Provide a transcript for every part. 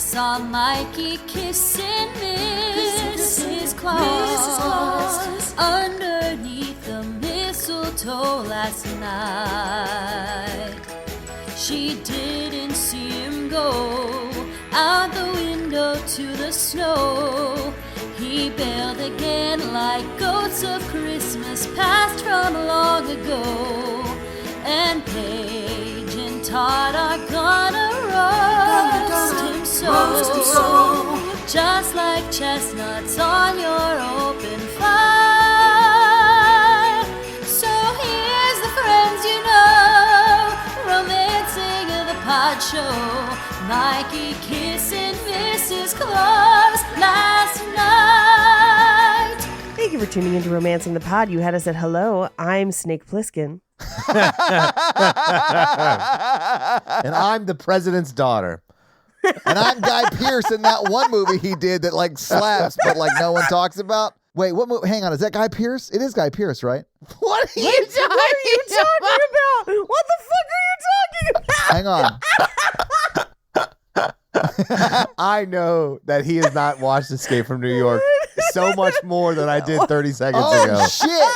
saw Mikey kissing Mrs. Claus underneath the mistletoe last night. She didn't see him go out the window to the snow. He bailed again like goats of Christmas past from long ago. And Paige and Todd are gonna roast him so, just like chestnuts on your open fire. So here's the friends you know, romancing the pod show. Mikey kissing Mrs. Claus last night. Thank you for tuning into Romancing the Pod. You had us at hello. I'm Snake Plissken. And I'm the president's daughter. And I'm Guy Pearce in that one movie he did that like slaps, but like no one talks about. Wait, what movie? Hang on, is that Guy Pearce? It is Guy Pearce, right? What are you talking about? What the fuck are you talking about? Hang on. I know that he has not watched Escape from New York so much more than I did 30 seconds ago. Oh, shit.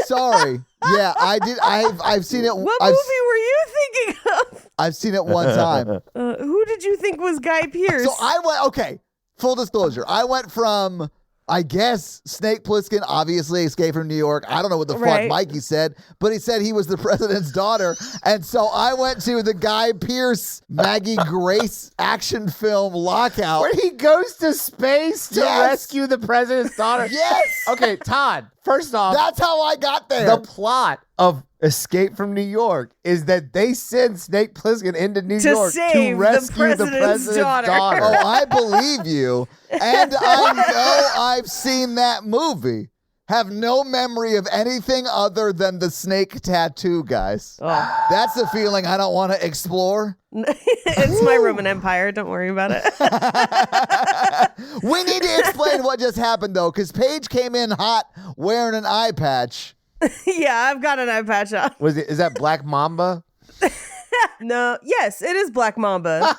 Sorry. Yeah, I did. I've seen it. What movie were you thinking of? I've seen it one time. Who did you think was Guy Pearce? So I went, okay, full disclosure. I went from, I guess, Snake Plissken, obviously, Escape from New York. I don't know what the fuck Mikey said, but he said he was the president's daughter. And so I went to the Guy Pearce, Maggie Grace action film Lockout. Where he goes to space to rescue the president's daughter. Yes. Okay, Todd, first off. That's how I got there. The plot of Escape from New York is that they send Snake Plissken into New York to rescue the president's daughter. Oh, I believe you. And I know I've seen that movie. Have no memory of anything other than the snake tattoo, guys. Oh. That's a feeling I don't want to explore. It's my Roman Empire. Don't worry about it. We need to explain what just happened, though, because Paige came in hot wearing an eye patch. Yeah, I've got an eye patch on. Is that Black Mamba? No, yes, it is Black Mamba.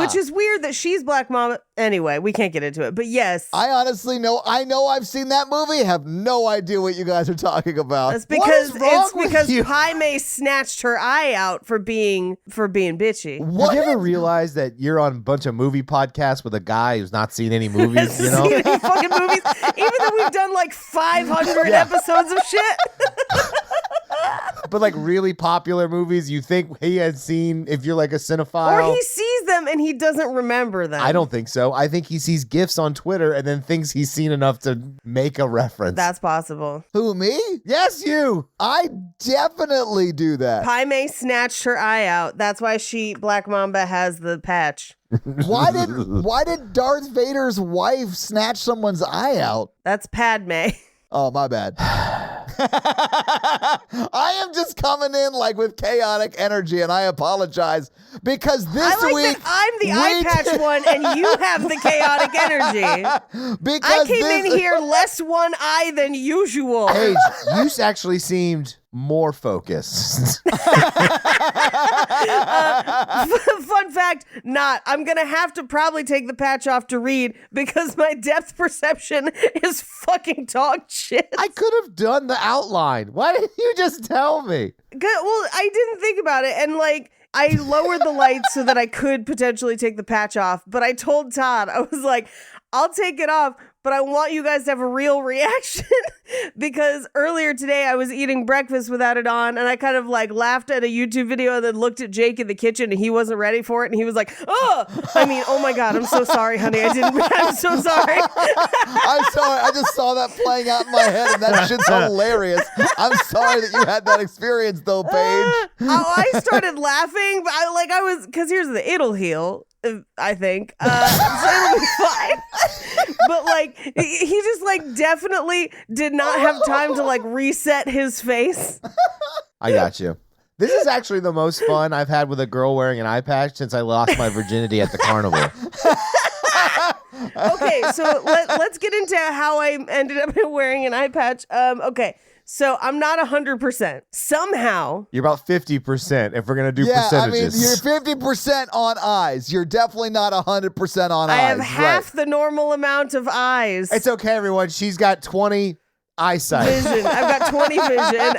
Which is weird that she's Black Mamba. Anyway, we can't get into it, but yes. I honestly know I've seen that movie, have no idea what you guys are talking about. That's because Pai Mei snatched her eye out for being bitchy. What? Have you ever realized that you're on a bunch of movie podcasts with a guy who's not seen any movies, you know? Seen any fucking movies, even though we've done like 500 episodes of shit. But like really popular movies, you think he has seen if you're like a cinephile. Or he sees them and he doesn't remember them. I don't think so. I think he sees GIFs on Twitter and then thinks he's seen enough to make a reference. That's possible. Who, me? Yes, you. I definitely do that. Pai Mei snatched her eye out. That's why Black Mamba has the patch. Why did Darth Vader's wife snatch someone's eye out? That's Padme. Oh, my bad. I am just coming in like with chaotic energy, and I apologize because this week I'm the eye patch one, and you have the chaotic energy. Because I came in here less one eye than usual. Paige, you actually seemed more focused. Fun fact, not. I'm going to have to probably take the patch off to read because my depth perception is fucking dog shit. I could have done the outline. Why didn't you just tell me? Well, I didn't think about it. And like, I lowered the lights so that I could potentially take the patch off. But I told Todd, I was like, I'll take it off, but I want you guys to have a real reaction because earlier today I was eating breakfast without it on and I kind of like laughed at a YouTube video and then looked at Jake in the kitchen and he wasn't ready for it and he was like, oh my God, I'm so sorry, honey. I'm so sorry. I'm sorry. I just saw that playing out in my head and that shit's hilarious. I'm sorry that you had that experience though, Paige. I started laughing, but because here's it'll heal. I think. So it'll be fine. But like, he just like definitely did not have time to like reset his face. I got you. This is actually the most fun I've had with a girl wearing an eye patch since I lost my virginity at the carnival. Okay, so let's get into how I ended up wearing an eye patch. Okay. So I'm not 100%. Somehow. You're about 50% if we're going to do Yeah, I mean, percentages. you're 50% on eyes. You're definitely not 100% on eyes. I have half right. the normal amount of eyes. It's okay, everyone. She's got 20 eyesight. Vision. I've got 20 vision.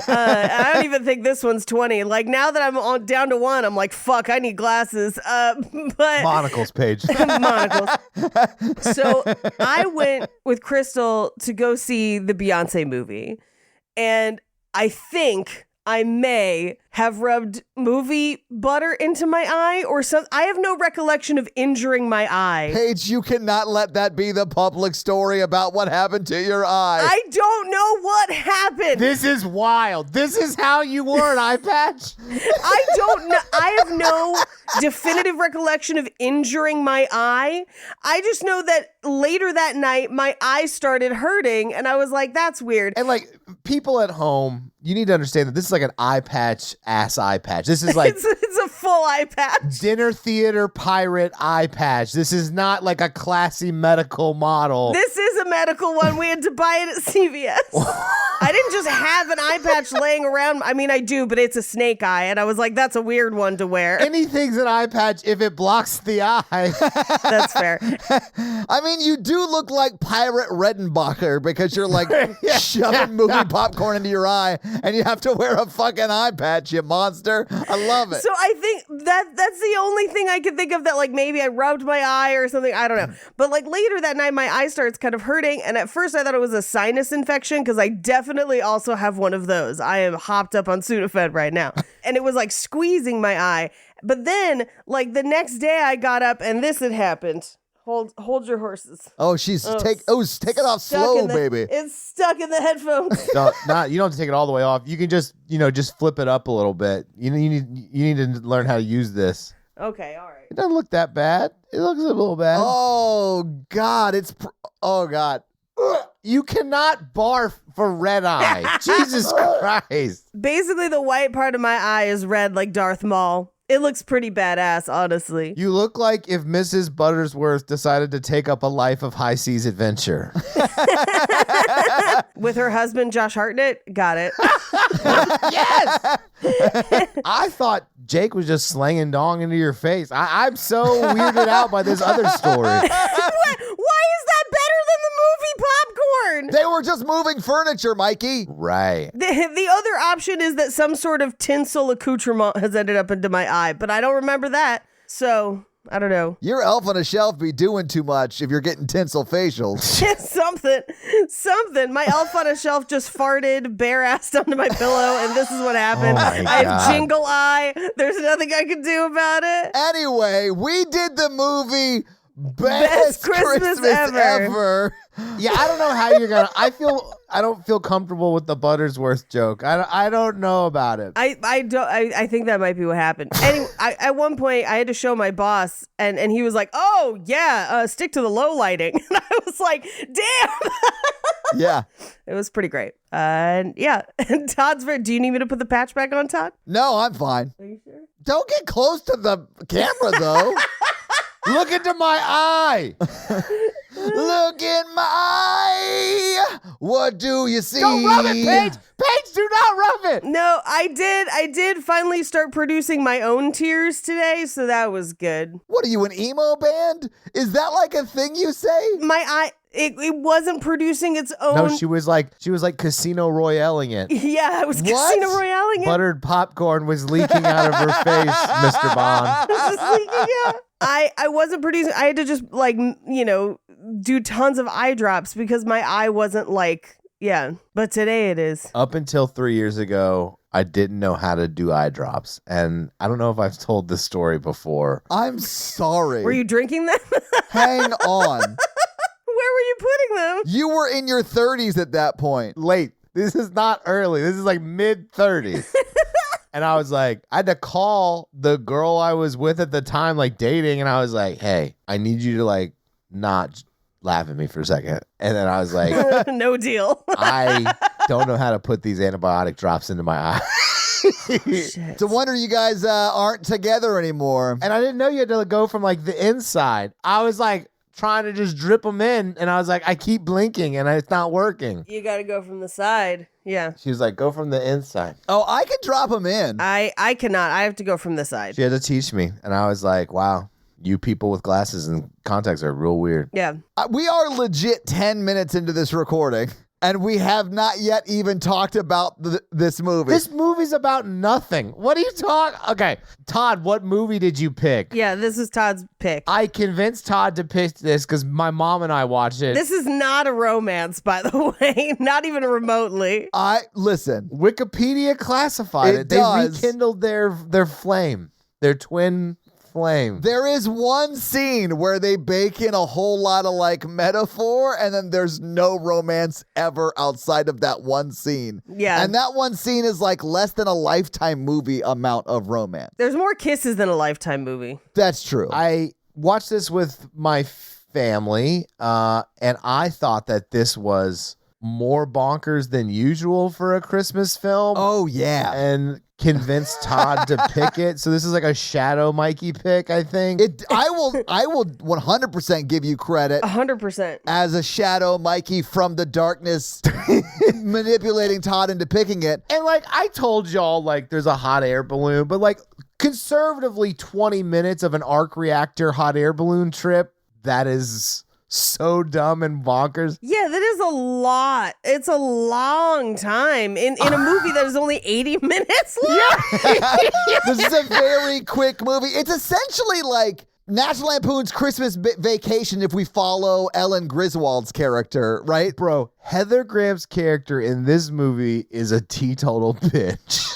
I don't even think this one's 20. Like now that I'm down to 1, I'm like, fuck, I need glasses. But Monocles, Paige. monocles. So I went with Crystal to go see the Beyonce movie, and I think I may have rubbed movie butter into my eye or something. I have no recollection of injuring my eye. Paige, you cannot let that be the public story about what happened to your eye. I don't know what happened. This is wild. This is how you wore an eye patch? I don't know. I have no definitive recollection of injuring my eye. I just know that later that night, my eye started hurting, and I was like, that's weird. And like people at home, you need to understand that this is like an eye patch, ass eye patch. This is like It's a full eye patch. dinner theater pirate eye patch. This is not like a classy medical model. This is a medical one. We had to buy it at CVS. I didn't just have an eye patch laying around. I mean, I do, but it's a snake eye. And I was like, that's a weird one to wear. Anything's an eye patch if it blocks the eye. That's fair. I mean, you do look like Pirate Redenbacher because you're like shoving movie popcorn into your eye and you have to wear a fucking eye patch, you monster. I love it. So I think that's the only thing I can think of that like maybe I rubbed my eye or something. I don't know. But like later that night, my eye starts kind of hurting. And at first I thought it was a sinus infection because I definitely also have one of those. I am hopped up on Sudafed right now. And it was like squeezing my eye. But then like the next day I got up and this had happened. Hold your horses. Oh, take it off slow, baby. It's stuck in the headphones. No, you don't have to take it all the way off. You can just flip it up a little bit. You need to learn how to use this. Okay, all right. It doesn't look that bad. It looks a little bad. Oh, God. Oh, God. You cannot barf for red eye. Jesus Christ. Basically, the white part of my eye is red like Darth Maul. It looks pretty badass, honestly. You look like if Mrs. Buttersworth decided to take up a life of high seas adventure. With her husband, Josh Hartnett. Got it. Yes! I thought Jake was just slanging dong into your face. I'm so weirded out by this other story. Why is that better than the movie Popcorn? They were just moving furniture, Mikey. Right. The other option is that some sort of tinsel accoutrement has ended up into my eye, but I don't remember that. So, I don't know. Your elf on a shelf be doing too much if you're getting tinsel facials. Something. My elf on a shelf just farted bare-assed onto my pillow, and this is what happened. Oh my I have God. jingle eye. There's nothing I can do about it. Anyway, we did the movie Best Christmas Ever. Yeah, I don't know how you're gonna. I don't feel comfortable with the Buttersworth joke. I don't know about it. I think that might be what happened. Anyway, at one point I had to show my boss, and he was like, "Oh yeah, stick to the low lighting," and I was like, "Damn." Yeah. It was pretty great. And yeah, and Todd's very. Do you need me to put the patch back on, Todd? No, I'm fine. Are you sure? Don't get close to the camera, though. Look into my eye. Look in my eye. What do you see? Don't rub it, Paige. Paige, do not rub it. No, I did finally start producing my own tears today, so that was good. What are you, an emo band? Is that like a thing you say? My eye, it wasn't producing its own. No, she was like Casino Royale-ing it. Yeah, I was What? Casino Royale-ing it. Buttered popcorn was leaking out of her face, Mr. Bond. This is leaking out. I wasn't producing. I had to just do tons of eye drops because my eye wasn't yeah. But today it is. Up until 3 years ago, I didn't know how to do eye drops. And I don't know if I've told this story before. I'm sorry. Were you drinking them? Hang on. Where were you putting them? You were in your 30s at that point. Late. This is not early. This is like mid-30s. And I was like, I had to call the girl I was with at the time, like dating. And I was like, hey, I need you to like not laugh at me for a second. And then I was like, No deal. I don't know how to put these antibiotic drops into my eye. Shit. No wonder you guys aren't together anymore. And I didn't know you had to go from like the inside. I was like, trying to just drip them in. And I was like, I keep blinking and it's not working. You got to go from the side. Yeah. She was like, go from the inside. Oh, I can drop them in. I cannot. I have to go from the side. She had to teach me. And I was like, wow, you people with glasses and contacts are real weird. Yeah. We are legit 10 minutes into this recording, and we have not yet even talked about this movie. This movie's about nothing. What are you talking? Okay, Todd, what movie did you pick? Yeah, this is Todd's pick. I convinced Todd to pick this because my mom and I watched it. This is not a romance, by the way. Not even remotely. Listen. Wikipedia classified it. They rekindled their flame, their twin flame. There is one scene where they bake in a whole lot of like metaphor, and then there's no romance ever outside of that one scene. Yeah. And that one scene is like less than a Lifetime movie amount of romance. There's more kisses than a Lifetime movie. That's true. I watched this with my family, and I thought that this was more bonkers than usual for a Christmas film. Oh, yeah. And convinced Todd to pick it. So this is like a shadow Mikey pick, I think. I will 100% give you credit 100%. as a shadow Mikey from the darkness manipulating Todd into picking it. And like I told y'all, like there's a hot air balloon, but like conservatively 20 minutes of an arc reactor hot air balloon trip, that is so dumb and bonkers. Yeah, that is a lot. It's a long time in a movie that is only 80 minutes long. Yeah. This is a very quick movie. It's essentially like National Lampoon's Christmas Vacation if we follow Ellen Griswold's character, right? Bro, Heather Graham's character in this movie is a teetotal bitch.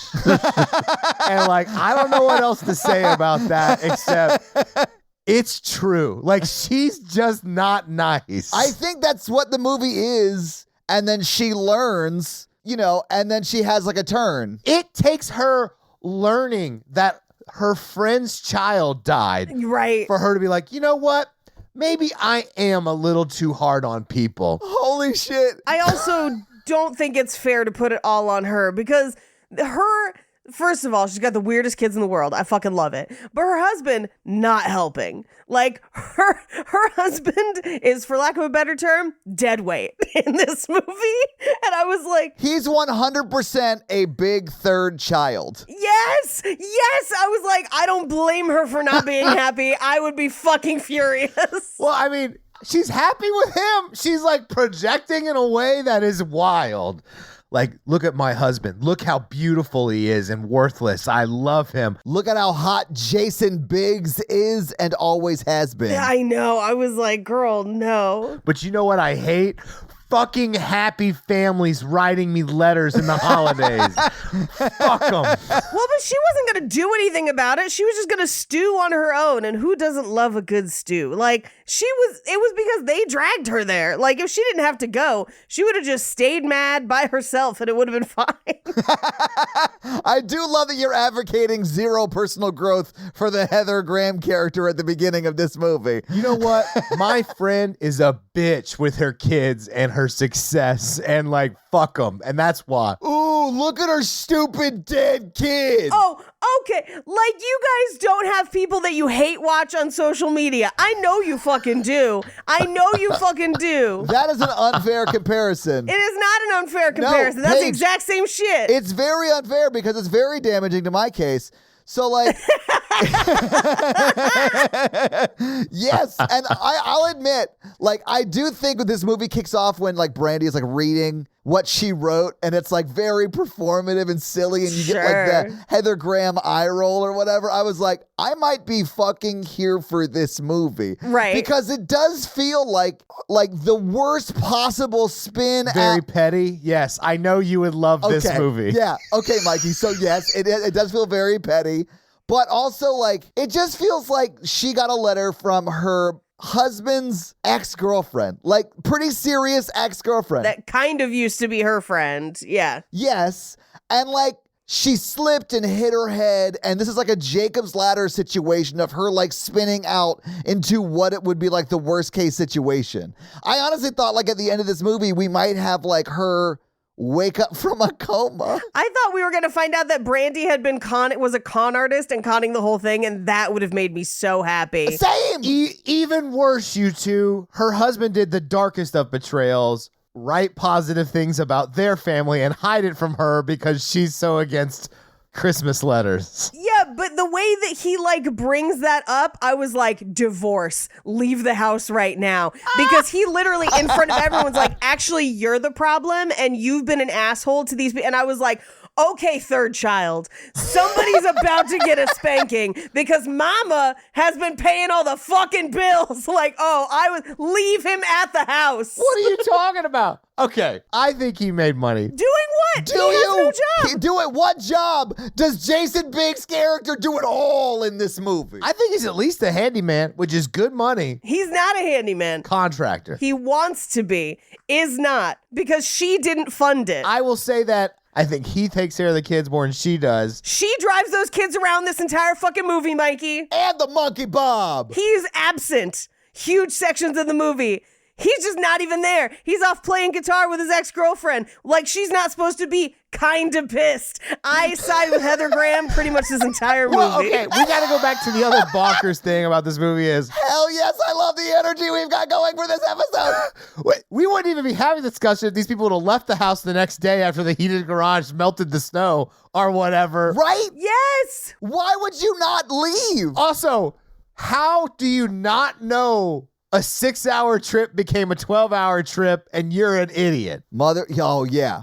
And like, I don't know what else to say about that except it's true. Like, she's just not nice. I think that's what the movie is. And then she learns, and then she has like a turn. It takes her learning that her friend's child died. Right. For her to be like, you know what? Maybe I am a little too hard on people. Holy shit. I also don't think it's fair to put it all on her because first of all, she's got the weirdest kids in the world. I fucking love it. But her husband, not helping. Like, her husband is, for lack of a better term, dead weight in this movie. And I was like... He's 100% a big third child. Yes! Yes! I was like, I don't blame her for not being happy. I would be fucking furious. Well, I mean, she's happy with him. She's, like, projecting in a way that is wild. Like, look at my husband. Look how beautiful he is and worthless. I love him. Look at how hot Jason Biggs is and always has been. Yeah, I know. I was like, girl, no. But you know what I hate? Fucking happy families writing me letters in the holidays. Fuck them. Well, but she wasn't going to do anything about it. She was just going to stew on her own. And who doesn't love a good stew? Like, it was because they dragged her there. Like, if she didn't have to go, she would have just stayed mad by herself and it would have been fine. I do love that you're advocating zero personal growth for the Heather Graham character at the beginning of this movie. You know what? My friend is a bitch with her kids and her success, and like, fuck them. And that's why. Ooh, look at her stupid dead kid. Oh, okay. Like, you guys don't have people that you hate watch on social media. I know you fucking do. I know you fucking do. That is an unfair comparison. It is not an unfair comparison. That's the Paige, exact same shit. It's very unfair because it's very damaging to my case. So, like, yes, and I'll admit, like, I do think this movie kicks off when, like, Brandy is, like, reading what she wrote, and it's, like, very performative and silly, and you get, like, the Heather Graham eye roll or whatever. I was like, I might be fucking here for this movie. Right. Because it does feel like the worst possible spin. Very petty. Yes, I know you would love this movie. Yeah. Okay, Mikey. So, yes, it does feel very petty. But also, like, it just feels like she got a letter from her husband's ex-girlfriend. Like, pretty serious ex-girlfriend. That kind of used to be her friend. Yeah. Yes. And, like, she slipped and hit her head. And this is like a Jacob's Ladder situation of her, like, spinning out into what it would be like the worst case situation. I honestly thought, like, at the end of this movie, we might have, like, her wake up from a coma. I thought we were going to find out that Brandy had been was a con artist and conning the whole thing, and that would have made me so happy. Same. Even worse, you two. Her husband did the darkest of betrayals. Write positive things about their family and hide it from her because she's so against Christmas letters. Yeah, but the way that he brings that up, I was like, divorce, leave the house right now. Because he literally in front of everyone's like, actually, you're the problem and you've been an asshole to these people. And I was like, okay, third child, somebody's about to get a spanking because mama has been paying all the fucking bills. Leave him at the house. What are you talking about? Okay, I think he made money. Doing what? Do He has you? no job. Do it. What job does Jason Biggs' character do it all in this movie? I think he's at least a handyman, which is good money. He's not a handyman. Contractor. He wants to be, is not, because she didn't fund it. I will say that I think he takes care of the kids more than she does. She drives those kids around this entire fucking movie, Mikey. And the monkey Bob. He's absent huge sections of the movie. He's just not even there. He's off playing guitar with his ex-girlfriend. Like, she's not supposed to be kind of pissed. I side with Heather Graham pretty much this entire movie. Well, okay, we got to go back to the other bonkers thing about this movie is... Hell yes, I love the energy we've got going for this episode. Wait, we wouldn't even be having a discussion if these people would have left the house the next day after the heated garage melted the snow or whatever. Right? Yes! Why would you not leave? Also, how do you not know a 6-hour trip became a 12-hour trip and you're an idiot? Oh, yeah.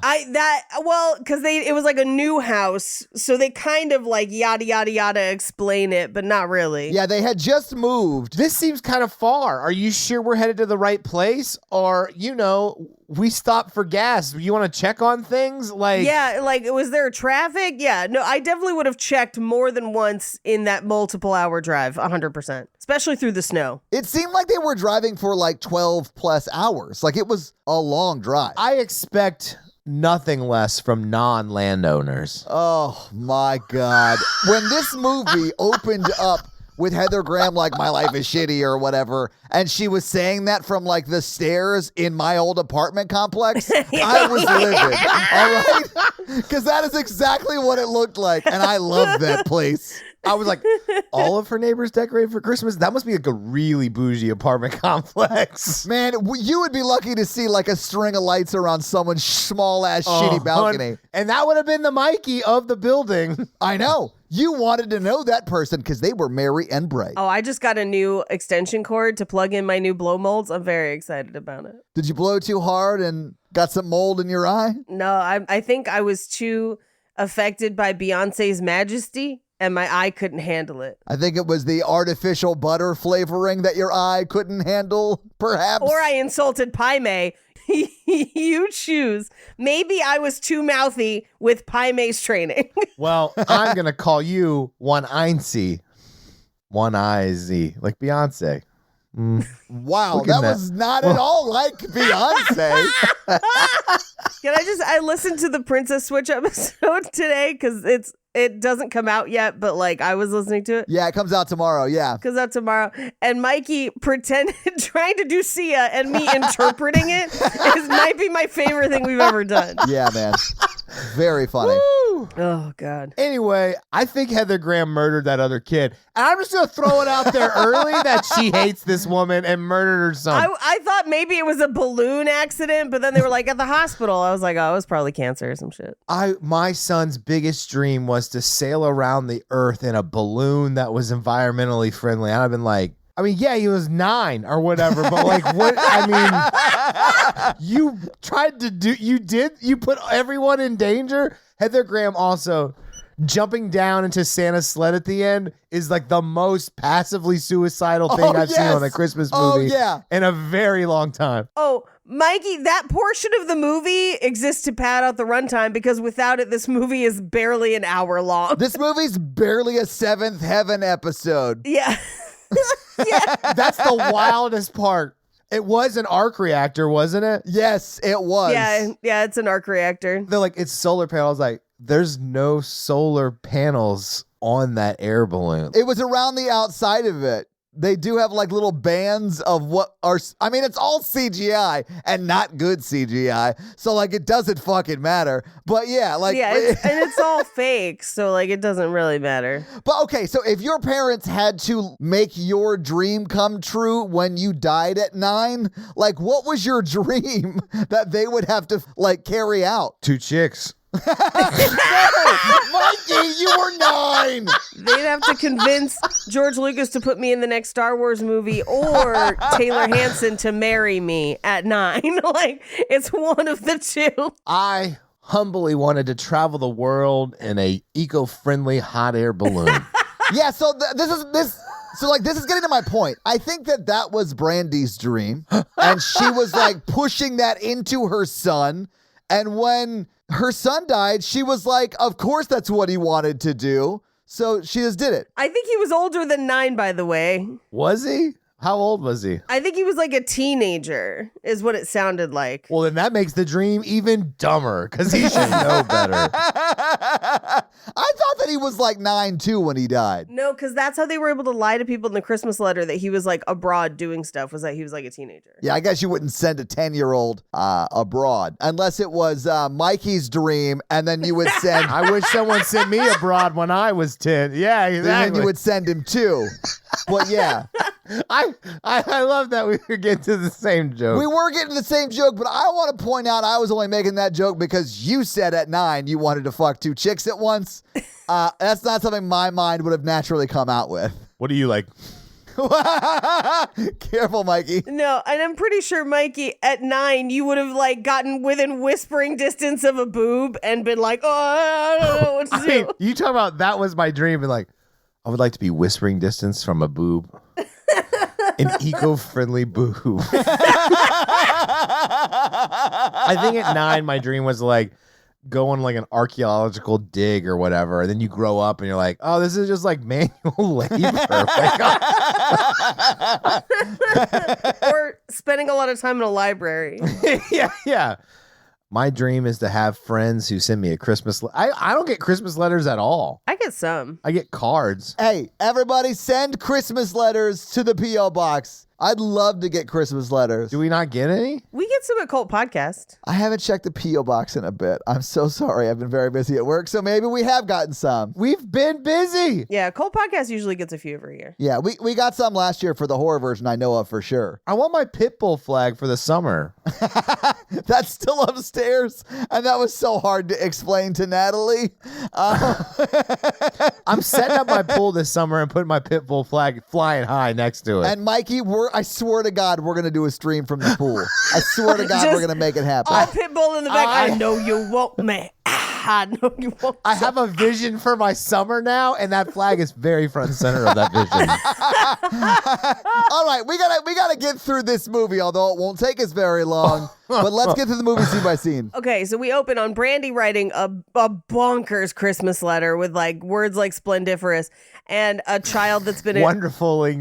Because it was like a new house, so they kind of yada, yada, yada explain it, but not really. Yeah, they had just moved. This seems kind of far. Are you sure we're headed to the right place? Or, we stopped for gas. You want to check on things? Was there traffic? Yeah, no, I definitely would have checked more than once in that multiple hour drive, 100%, especially through the snow. It seemed like they were driving for 12 plus hours. It was a long drive. I expect nothing less from non-landowners. Oh my God. When this movie opened up with Heather Graham, my life is shitty or whatever, and she was saying that from the stairs in my old apartment complex, I was livid. All right? Because that is exactly what it looked like, and I love that place. I was like, all of her neighbors decorated for Christmas? That must be a really bougie apartment complex. Man, you would be lucky to see a string of lights around someone's small-ass shitty balcony. And that would have been the Mikey of the building. I know. You wanted to know that person because they were merry and bright. Oh, I just got a new extension cord to plug in my new blow molds. I'm very excited about it. Did you blow too hard and got some mold in your eye? No, I think I was too affected by Beyonce's Majesty, and my eye couldn't handle it. I think it was the artificial butter flavoring that your eye couldn't handle, perhaps. Or I insulted Pai Mei. You choose. Maybe I was too mouthy with Pai Mei's training. Well, I'm going to call you one Einzy. One Eye-Z, like Beyonce. Wow, that was not at all like Beyonce. I listened to the Princess Switch episode today because it doesn't come out yet, but I was listening to it. Yeah, it comes out tomorrow. Yeah. Comes out tomorrow. And Mikey trying to do Sia and me interpreting it might be my favorite thing we've ever done. Yeah, man. Very funny. Woo! Oh, God. Anyway, I think Heather Graham murdered that other kid. And I'm just going to throw it out there early that she hates this woman and murdered her son. I thought maybe it was a balloon accident, but then they were at the hospital. I was like, oh, it was probably cancer or some shit. My son's biggest dream was to sail around the earth in a balloon that was environmentally friendly. And I've been like, yeah, he was 9 or whatever, but what? You tried to you put everyone in danger. Heather Graham also jumping down into Santa's sled at the end is the most passively suicidal thing I've seen on a Christmas movie in a very long time. Oh, Mikey, that portion of the movie exists to pad out the runtime because without it, this movie is barely an hour long. This movie's barely a Seventh Heaven episode. Yeah. Yeah. That's the wildest part. It was an arc reactor, wasn't it? Yes, it was. Yeah, it's an arc reactor. They're like, it's solar panels. There's no solar panels on that air balloon. It was around the outside of it. they do have like little bands of what are, I mean, it's all CGI and not good CGI. So like it doesn't fucking matter. But yeah, like. Yeah, and it's all fake. So like it doesn't really matter. But okay, so if your parents had to make your dream come true when you died at 9, like what was your dream that they would have to like carry out? 2 chicks. No, Mikey, you were 9. They'd have to convince George Lucas to put me in the next Star Wars movie or Taylor Hanson to marry me at 9. Like, it's one of the two. I humbly wanted to travel the world in a eco-friendly hot air balloon. Yeah, so this is getting to my point. I think that was Brandy's dream, and she was like pushing that into her son. And when her son died, she was like, of course that's what he wanted to do. So she just did it. I think he was older than 9, by the way. Was he? How old was he? I think he was like a teenager, is what it sounded like. Well, then that makes the dream even dumber because he should know better. I thought that he was like 9 too when he died. No, because that's how they were able to lie to people in the Christmas letter that he was like abroad doing stuff, was that he was like a teenager. Yeah, I guess you wouldn't send a 10-year-old abroad unless it was Mikey's dream, and then you would send. I wish someone sent me abroad when I was 10. Yeah, And then exactly. you would send him too. But yeah. I love that we were getting to the same joke. We were getting the same joke, but I want to point out I was only making that joke because you said at 9 you wanted to fuck 2 chicks at once. That's not something my mind would have naturally come out with. What do you like? Careful, Mikey. No, and I'm pretty sure, Mikey, at 9, you would have like gotten within whispering distance of a boob and been like, oh, I don't know what to do. I mean, you talk about that was my dream, and like, I would like to be whispering distance from a boob. An eco-friendly boob. I think at 9, my dream was like go on like an archaeological dig or whatever, and then you grow up and you're like, oh, this is just like manual labor. Or spending a lot of time in a library. yeah. My dream is to have friends who send me a Christmas. I don't get Christmas letters at all. I get some. I get cards. Hey, everybody send Christmas letters to the P.O. Box. I'd love to get Christmas letters. Do we not get any? We get some at Cult Podcast. I haven't checked the P.O. Box in a bit. I'm so sorry. I've been very busy at work, so maybe we have gotten some. We've been busy. Yeah, Cult Podcast usually gets a few every year. Yeah, we got some last year for the horror version I know of for sure. I want my Pitbull flag for the summer. That's still upstairs, and that was so hard to explain to Natalie. I'm setting up my pool this summer and putting my Pitbull flag flying high next to it. And Mikey, I swear to God, we're going to do a stream from the pool. I swear to God, we're going to make it happen. All Pitbull in the back. I know you won't, man. I know you won't. I have a vision for my summer now, and that flag is very front and center of that vision. All right, we gotta get through this movie, although it won't take us very long. But let's get through the movie scene by scene. Okay, so we open on Brandy writing a bonkers Christmas letter with like words like splendiferous and a child that's been wonderfully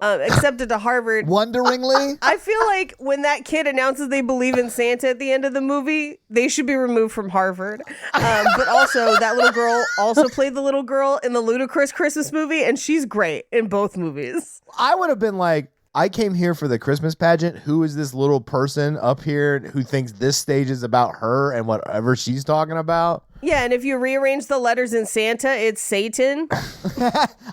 accepted to Harvard. Wonderingly? I feel like when that kid announces they believe in Santa at the end of the movie, they should be removed from Harvard. But also, that little girl also played the little girl in the Ludacris Christmas movie, and she's great in both movies. I would have been like, I came here for the Christmas pageant. Who is this little person up here who thinks this stage is about her and whatever she's talking about? Yeah, and if you rearrange the letters in Santa, it's Satan.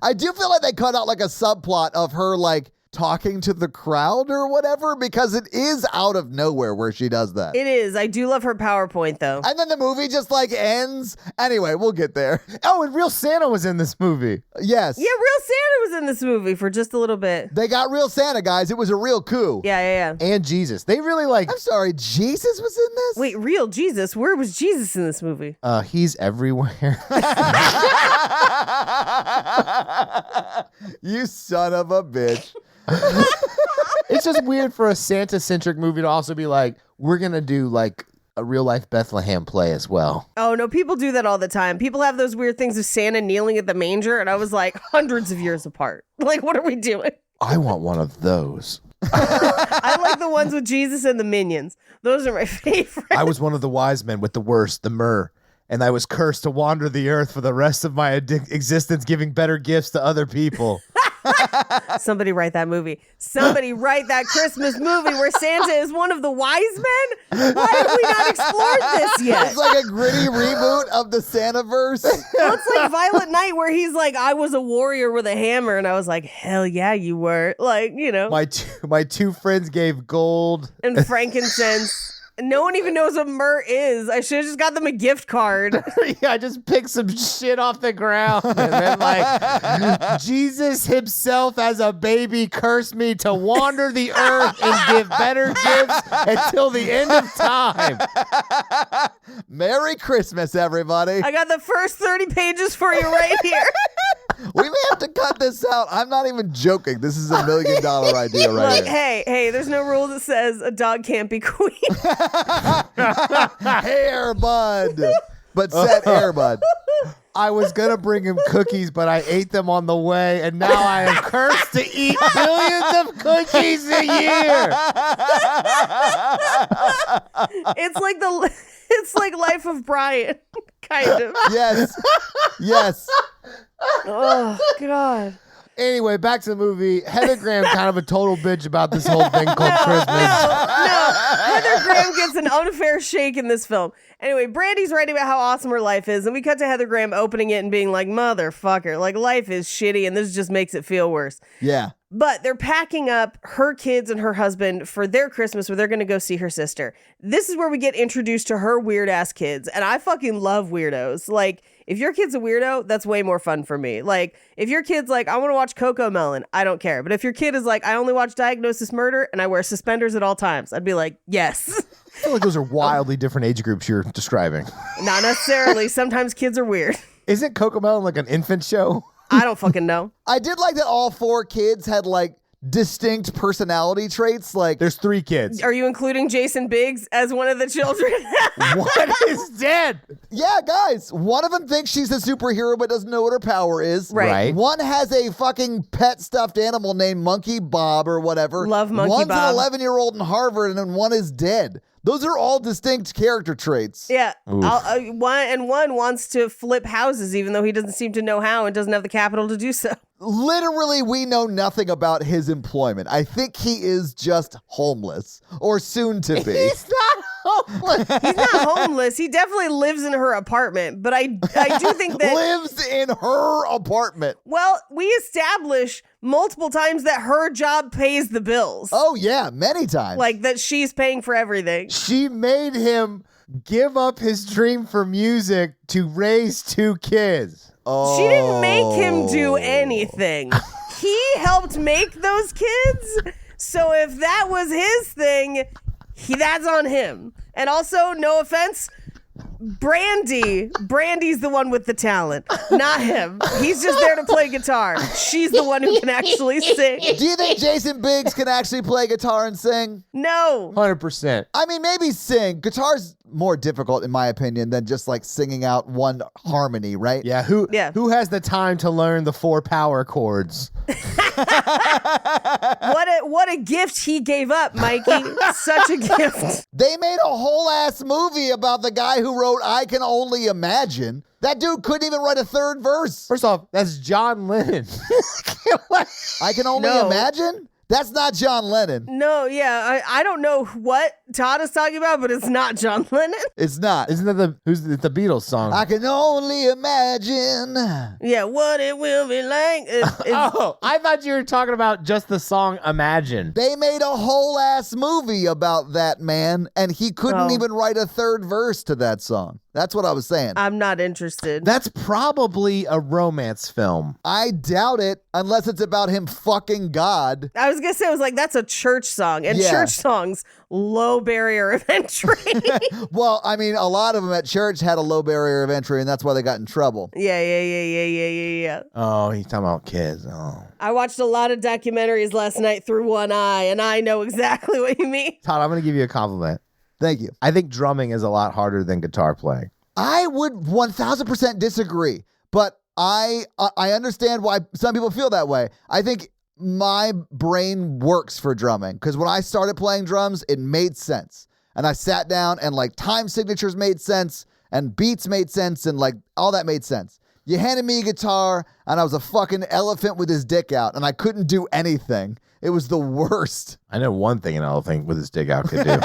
I do feel like they cut out like a subplot of her like talking to the crowd or whatever, because it is out of nowhere where she does that. It is. I do love her PowerPoint, though. And then the movie just like ends. Anyway, we'll get there. Oh, and Real Santa was in this movie. Yes. Yeah, Real Santa was in this movie for just a little bit. They got Real Santa, guys. It was a real coup. Yeah. And Jesus. They really like... I'm sorry, Jesus was in this? Wait, real Jesus? Where was Jesus in this movie? He's everywhere. You son of a bitch. It's just weird for a Santa-centric movie to also be like, we're going to do like a real-life Bethlehem play as well. Oh, no, people do that all the time. People have those weird things of Santa kneeling at the manger, and I was like, hundreds of years apart. Like, what are we doing? I want one of those. I like the ones with Jesus and the minions. Those are my favorite. I was one of the wise men with the worst, the myrrh, and I was cursed to wander the earth for the rest of my existence, giving better gifts to other people. Somebody write that movie. Somebody write that Christmas movie where Santa is one of the wise men. Why have we not explored this yet? It's like a gritty reboot of the Santa-verse. Well, it's like Violent Night where he's like, I was a warrior with a hammer. And I was like, hell yeah, you were. Like, you know. My two friends gave gold And frankincense. No one even knows what myrrh is. I should have just got them a gift card. Yeah, I just picked some shit off the ground. And then, like, Jesus himself as a baby cursed me to wander the earth and give better gifts until the end of time. Merry Christmas, everybody. I got the first 30 pages for you right here. We may have to cut this out. I'm not even joking. This is $1 million idea right Look, here. hey, there's no rule that says a dog can't be queen. Hair bud. But said Air Bud. I was going to bring him cookies, but I ate them on the way, and now I am cursed to eat billions of cookies a year. It's like Life of Brian, kind of. Yes. Yes. Oh, God. Anyway, back to the movie. Heather Graham kind of a total bitch about this whole thing called Christmas. No. Heather Graham gets an unfair shake in this film. Anyway, Brandy's writing about how awesome her life is, and we cut to Heather Graham opening it and being like, motherfucker, like life is shitty and this just makes it feel worse. Yeah. But they're packing up her kids and her husband for their Christmas where they're going to go see her sister. This is where we get introduced to her weird ass kids. And I fucking love weirdos. Like, if your kid's a weirdo, that's way more fun for me. Like, if your kid's like, I want to watch Coco Melon, I don't care. But if your kid is like, I only watch Diagnosis Murder and I wear suspenders at all times, I'd be like, yes. I feel like those are wildly different age groups you're describing. Not necessarily. Sometimes kids are weird. Isn't Cocomelon like an infant show? I don't fucking know. I did like that all 4 kids had like distinct personality traits. Like, There's 3 kids. Are you including Jason Biggs as one of the children? One is dead. yeah, guys, one of them thinks she's a superhero but doesn't know what her power is. Right. One has a fucking pet stuffed animal named Monkey Bob or whatever. Love Monkey One's Bob. an 11-year-old in Harvard, and then one is dead. Those are all distinct character traits. Yeah. One wants to flip houses even though he doesn't seem to know how and doesn't have the capital to do so. Literally, we know nothing about his employment. I think he is just homeless or soon to be. He's not homeless. He's not homeless. He definitely lives in her apartment, but I do think that Lives in her apartment. well, we establish multiple times that her job pays the bills. Oh, yeah, many times. Like that she's paying for everything. She made him give up his dream for music to raise 2 kids. oh. She didn't make him do anything. He helped make those kids. So if that was his thing, that's on him. And also, no offense, Brandy's the one with the talent, not him. He's just there to play guitar. She's the one who can actually sing. Do you think Jason Biggs can actually play guitar and sing? No. 100%. I mean, maybe sing. Guitar's more difficult, in my opinion, than just like singing out one harmony, right? Yeah, who has the time to learn the 4 power chords? What a gift he gave up, Mikey. Such a gift. They made a whole ass movie about the guy who wrote I Can Only Imagine. That dude couldn't even write a 3rd verse. First off, that's John Lennon. I Can Only No. Imagine? That's not John Lennon. No, yeah, I don't know what Todd is talking about, but it's not John Lennon. It's not. Isn't that the Beatles song? I can only imagine. Yeah, what it will be like. Oh, I thought you were talking about just the song Imagine. They made a whole ass movie about that man, and he couldn't Oh. even write a 3rd verse to that song. That's what I was saying. I'm not interested. That's probably a romance film. I doubt it, unless it's about him fucking God. I was gonna say, I was like, that's a church song, and Yeah. church songs, low barrier of entry. Well, I mean, a lot of them at church had a low barrier of entry, and that's why they got in trouble. Yeah. Oh, he's talking about kids. Oh. I watched a lot of documentaries last night through one eye, and I know exactly what you mean. Todd, I'm going to give you a compliment. Thank you. I think drumming is a lot harder than guitar playing. I would 1000% disagree, but I understand why some people feel that way. I think my brain works for drumming because when I started playing drums, it made sense. And I sat down and like time signatures made sense and beats made sense and like all that made sense. You handed me a guitar and I was a fucking elephant with his dick out and I couldn't do anything. It was the worst. I know one thing an elephant with his dick out could do.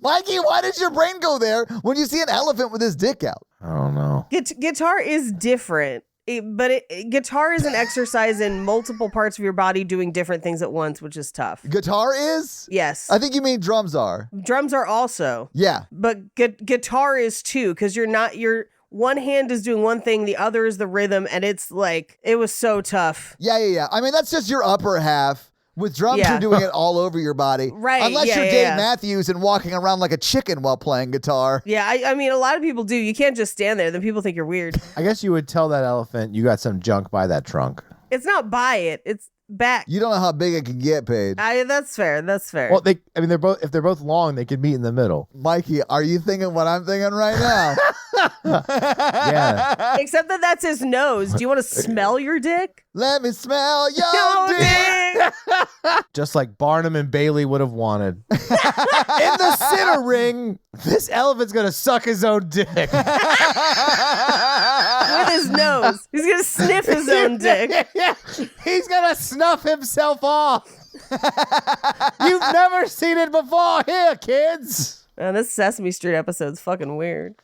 Mikey, why does your brain go there when you see an elephant with his dick out? I don't know. Guitar is different. Guitar is an exercise in multiple parts of your body doing different things at once, which is tough. Guitar is? Yes. I think you mean drums are. Drums are also. Yeah. But guitar is too, because your one hand is doing one thing, the other is the rhythm, and it's like, it was so tough. Yeah. I mean, that's just your upper half. With drums, Yeah. you're doing it all over your body. Right, Unless yeah, you're yeah, Dave yeah. Matthews and walking around like a chicken while playing guitar. Yeah, I mean, a lot of people do. You can't just stand there. Then people think you're weird. I guess you would tell that elephant you got some junk by that trunk. It's not by it. It's back. You don't know how big it can get, Paige. That's fair. That's fair. Well, they're both long, they could meet in the middle. Mikey, are you thinking what I'm thinking right now? Yeah. Except that that's his nose. Do you want to smell your dick? Let me smell your No, dick. Just like Barnum and Bailey would have wanted. In the center ring, this elephant's gonna suck his own dick. With his nose. He's going to sniff his own dick. Yeah. He's gonna snuff himself off. You've never seen it before. Here, kids. Man, this Sesame Street episode's fucking weird.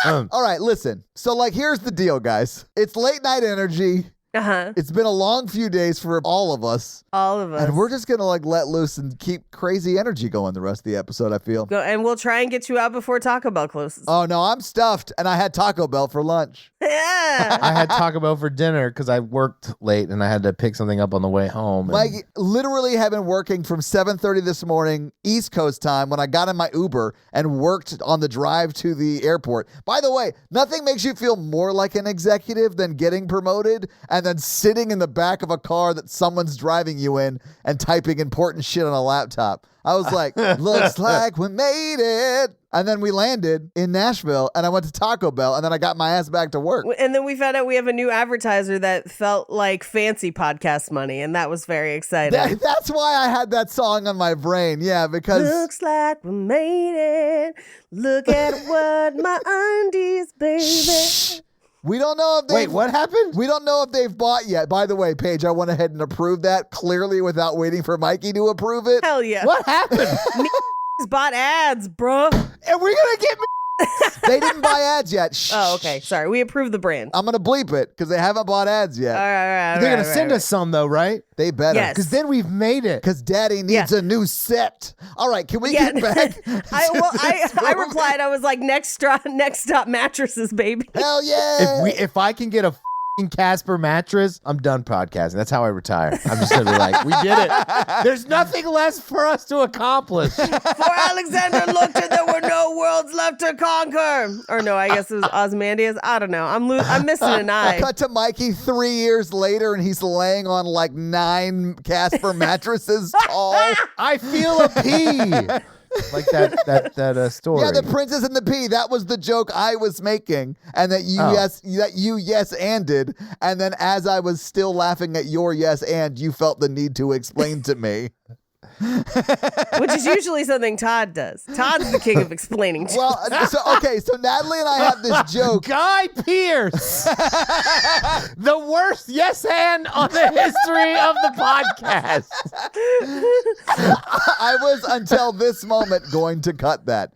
All right, listen. So, like, here's the deal, guys. It's late night energy. Uh-huh. It's been a long few days for all of us. All of us. And we're just going to, like, let loose and keep crazy energy going the rest of the episode, I feel. And we'll try and get you out before Taco Bell closes. Oh, no, I'm stuffed, and I had Taco Bell for lunch. Yeah. I had Taco Bell for dinner because I worked late and I had to pick something up on the way home. Like, literally have been working from 7:30 this morning, East Coast time, when I got in my Uber and worked on the drive to the airport. By the way, nothing makes you feel more like an executive than getting promoted and then sitting in the back of a car that someone's driving you in and typing important shit on a laptop. I was like, looks like we made it. And then we landed in Nashville and I went to Taco Bell and then I got my ass back to work. And then we found out we have a new advertiser that felt like fancy podcast money, and that was very exciting. That's why I had that song on my brain. Yeah, because Looks like we made it. Look at what my undies, baby. we don't know if wait, what happened? We don't know if they've bought yet. By the way, Paige, I went ahead and approved that clearly without waiting for Mikey to approve it. Hell yeah. What happened? Bought ads, bruh. And we're gonna get They didn't buy ads yet. Shh. Oh, okay. Sorry. We approve the brand. I'm going to bleep it because they haven't bought ads yet. All right. They're gonna send us some though, right? They better. Yes. Because then we've made it. Because Daddy needs a new set. All right, can we get back? I replied. I was like, next stop mattresses, baby. Hell yeah. If I can get a Casper mattress, I'm done podcasting. That's how I retire. I'm just gonna be like, we did it. There's nothing less for us to accomplish. For Alexander looked and there were no worlds left to conquer. Or no, I guess it was Ozymandias. I don't know. I'm missing an eye. Cut to Mikey 3 years later and he's laying on like 9 Casper mattresses tall. I feel a pee. Like that story. Yeah, the Princess and the Pea. That was the joke I was making, and that you yes-anded, and then as I was still laughing at your yes and, you felt the need to explain to me. Which is usually something Todd does. Todd's the king of explaining. Well, so Natalie and I have this joke. Guy Pearce, the worst yes and on the history of the podcast. I was until this moment going to cut that.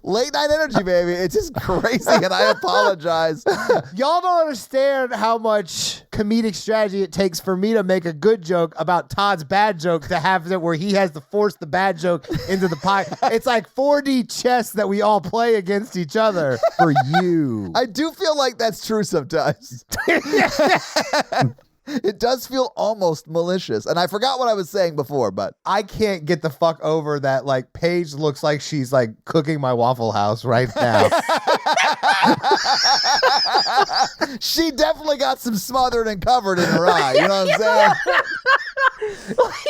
Late night energy, baby. It's just crazy, and I apologize. Y'all don't understand how much comedic strategy it takes for me to make a good joke about Todd's bad joke to have it where he has to force the bad joke into the pie. It's like 4D chess that we all play against each other for you. I do feel like that's true sometimes. It does feel almost malicious. And I forgot what I was saying before, but I can't get the fuck over that, like, Paige looks like she's, like, cooking my Waffle House right now. she definitely got some smothered and covered in her eye. You know what I'm saying?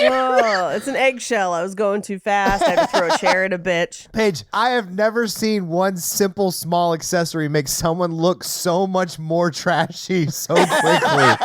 Oh, it's an eggshell. I was going too fast. I had to throw a chair at a bitch. Paige, I have never seen one simple small accessory make someone look so much more trashy so quickly.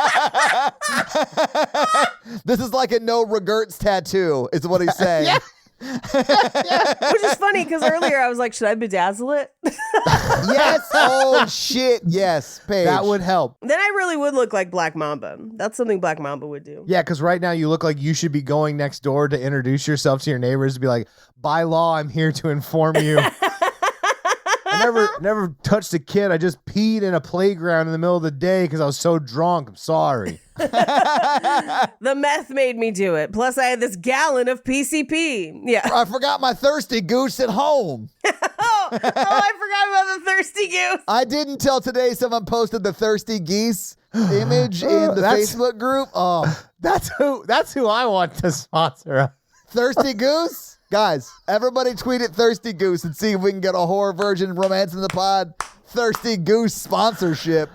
This is like a no regrets tattoo, is what he's saying. Which is funny because earlier I was like, should I bedazzle it? Yes. Oh, shit. Yes, Paige. That would help. Then I really would look like Black Mamba. That's something Black Mamba would do. Yeah, because right now you look like you should be going next door to introduce yourself to your neighbors to be like, by law, I'm here to inform you. I never touched a kid. I just peed in a playground in the middle of the day because I was so drunk. I'm sorry. The meth made me do it. Plus, I had this gallon of PCP. Yeah. I forgot my thirsty goose at home. Oh, I forgot about the thirsty goose. I didn't till today someone posted the thirsty geese image in the Facebook group. Oh, That's who I want to sponsor. thirsty goose? Guys, everybody tweet at thirsty goose and see if we can get a horror version of Romance in the Pod thirsty goose sponsorship.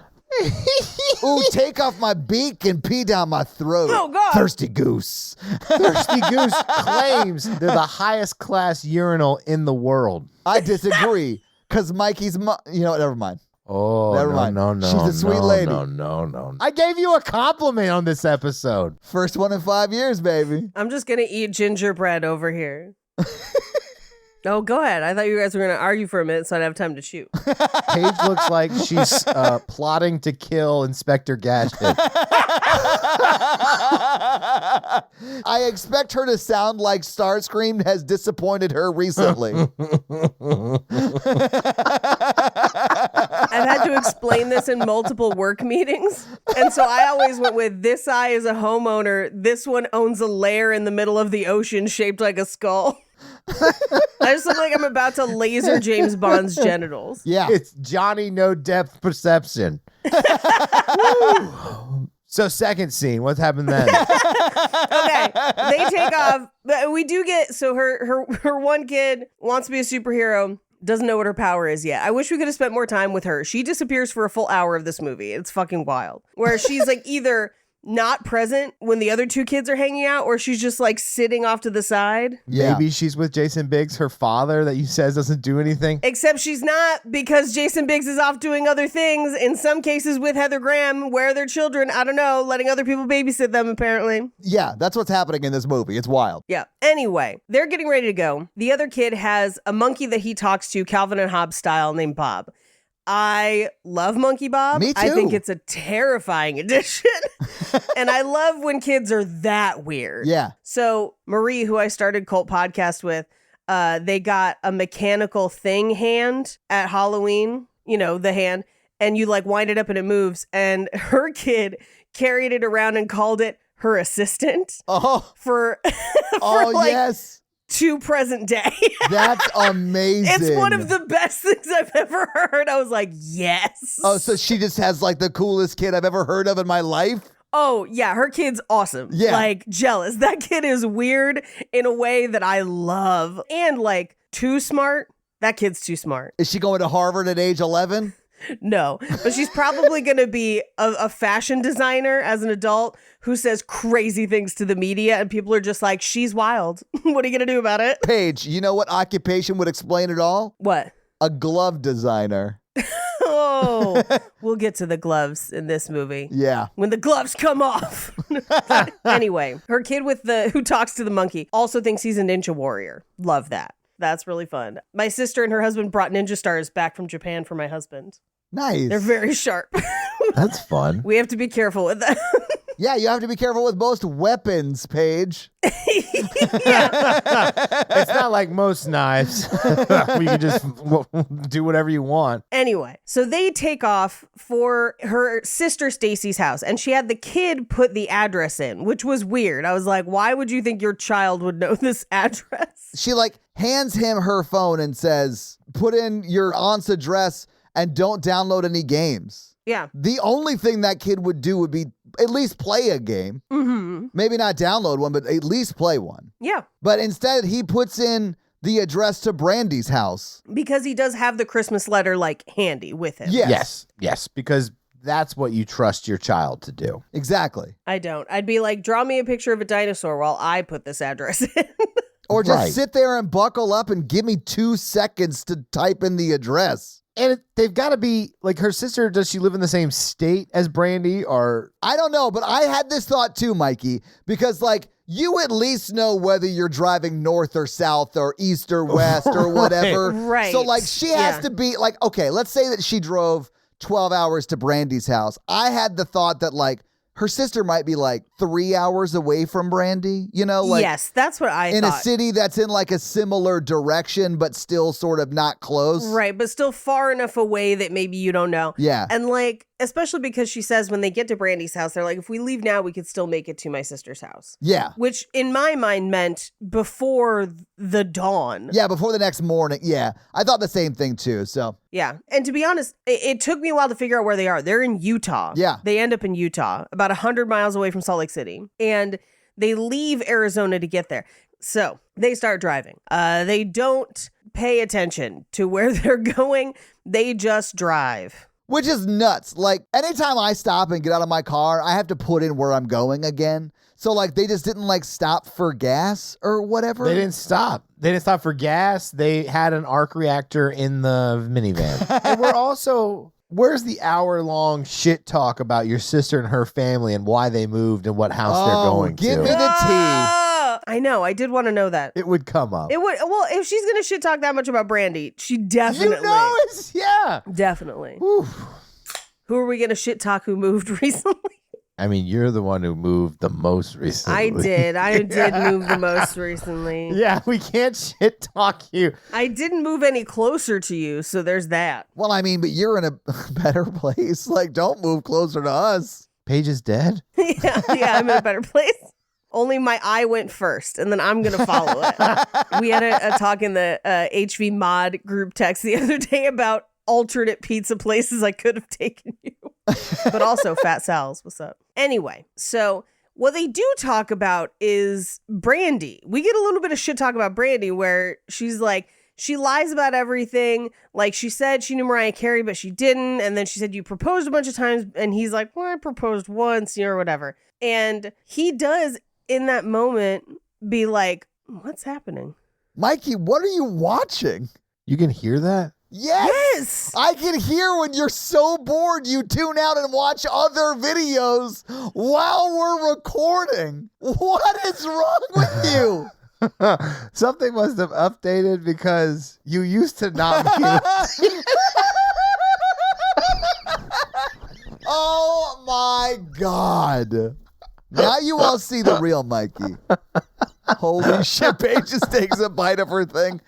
Ooh, take off my beak and pee down my throat. Oh, God. Thirsty goose. Thirsty Goose claims they're the highest class urinal in the world. I disagree. Because Mikey's you know what? Never mind. Oh, Never mind. No. She's a sweet lady. No. I gave you a compliment on this episode. First one in 5 years, baby. I'm just going to eat gingerbread over here. Oh, go ahead. I thought you guys were going to argue for a minute so I'd have time to shoot. Paige looks like she's plotting to kill Inspector Gadget. I expect her to sound like Starscream has disappointed her recently. I've had to explain this in multiple work meetings. And so I always went with this eye is a homeowner. This one owns a lair in the middle of the ocean shaped like a skull. I just look like I'm about to laser James Bond's genitals. Yeah. It's Johnny No Depth Perception. So second scene, what's happened then? Okay, they take off. But we do get, so her one kid wants to be a superhero, doesn't know what her power is yet. I wish we could have spent more time with her. She disappears for a full hour of this movie. It's fucking wild. Where she's like either not present when the other two kids are hanging out, or she's just like sitting off to the side. Yeah. Maybe she's with Jason Biggs, her father, that you says doesn't do anything. Except she's not, because Jason Biggs is off doing other things, in some cases with Heather Graham, where their children, I don't know, letting other people babysit them apparently. Yeah, that's what's happening in this movie. It's wild. Yeah. Anyway, they're getting ready to go. The other kid has a monkey that he talks to, Calvin and Hobbes style, named Bob. I love Monkey Bob. Me too. I think it's a terrifying addition. And I love when kids are that weird. Yeah. So Marie, who I started Cult Podcast with, they got a mechanical thing hand at Halloween, you know, the hand, and you like wind it up and it moves. And her kid carried it around and called it her assistant Oh, for oh like yes. to present day. That's amazing. It's one of the best things I've ever heard. I was like, yes. Oh, so she just has like the coolest kid I've ever heard of in my life? Oh, yeah, her kid's awesome. Yeah. Like, jealous. That kid is weird in a way that I love. And, like, too smart. That kid's too smart. Is she going to Harvard at age 11? No, but she's probably going to be a fashion designer as an adult who says crazy things to the media, and people are just like, she's wild. What are you going to do about it? Paige, you know what occupation would explain it all? What? A glove designer. Oh, we'll get to the gloves in this movie. Yeah. When the gloves come off. Anyway, her kid who talks to the monkey also thinks he's a ninja warrior. Love that. That's really fun. My sister and her husband brought ninja stars back from Japan for my husband. Nice. They're very sharp. That's fun. We have to be careful with that. Yeah, you have to be careful with most weapons, Paige. It's not like most knives where you can just do whatever you want. Anyway, so they take off for her sister Stacy's house, and she had the kid put the address in, which was weird. I was like, why would you think your child would know this address? She like hands him her phone and says, put in your aunt's address and don't download any games. Yeah. The only thing that kid would do would be at least play a game. Mm-hmm. Maybe not download one, but at least play one. Yeah. But instead, he puts in the address to Brandy's house. Because he does have the Christmas letter, like, handy with him. Yes. Because that's what you trust your child to do. Exactly. I don't. I'd be like, draw me a picture of a dinosaur while I put this address in. Or just Right. sit there and buckle up and give me 2 seconds to type in the address. And they've got to be, like, her sister, does she live in the same state as Brandy, or? I don't know, but I had this thought too, Mikey, because, like, you at least know whether you're driving north or south or east or west or whatever. Right. So, like, she has to be, like, okay, let's say that she drove 12 hours to Brandy's house. I had the thought that, like, her sister might be like 3 hours away from Brandy, you know? Like, yes, that's what I in thought. a city that's in like a similar direction, but still sort of not close. Right, but still far enough away that maybe you don't know. Yeah. And like, especially because she says when they get to Brandy's house, they're like, if we leave now, we could still make it to my sister's house. Yeah. Which in my mind meant before the dawn. Yeah, before the next morning. Yeah. I thought the same thing too. So, Yeah. And to be honest, it took me a while to figure out where they are. They're in Utah. Yeah. They end up in Utah, about 100 miles away from Salt Lake City. And they leave Arizona to get there. So they start driving. They don't pay attention to where they're going. They just drive. which is nuts. Like, anytime I stop and get out of my car, I have to put in where I'm going again. So, like, they just didn't, like, stop for gas or whatever. They didn't stop. They didn't stop for gas. They had an arc reactor in the minivan. And we're also, where's the hour-long shit talk about your sister and her family and why they moved and what house they're going give to? me the tea. I know. I did want to know that. It would come up. It would. Well, if she's gonna shit talk that much about Brandy, she definitely. You know it's, yeah. Definitely. Whew. Who are we gonna shit talk who moved recently? I mean, you're the one who moved the most recently. I did. I did move the most recently. Yeah, we can't shit talk you. I didn't move any closer to you, so there's that. Well, I mean, but you're in a better place. Like, don't move closer to us. Paige is dead? yeah, I'm in a better place. Only my eye went first, and then I'm going to follow it. We had a talk in the HV mod group text the other day about alternate pizza places I could have taken you. But also Fat Sal's. What's up? Anyway, so what they do talk about is Brandy. We get a little bit of shit talk about Brandy where she's like, she lies about everything. Like, she said she knew Mariah Carey, but she didn't. And then she said, you proposed a bunch of times. And he's like, well, I proposed once, or whatever. And he does, in that moment, be like, what's happening? Mikey, what are you watching? You can hear that? Yes! I can hear when you're so bored you tune out and watch other videos while we're recording. What is wrong with you? Something must have updated because you used to not be. Oh my God. Now you all see the real Mikey. Holy shit, Paige just takes a bite of her thing.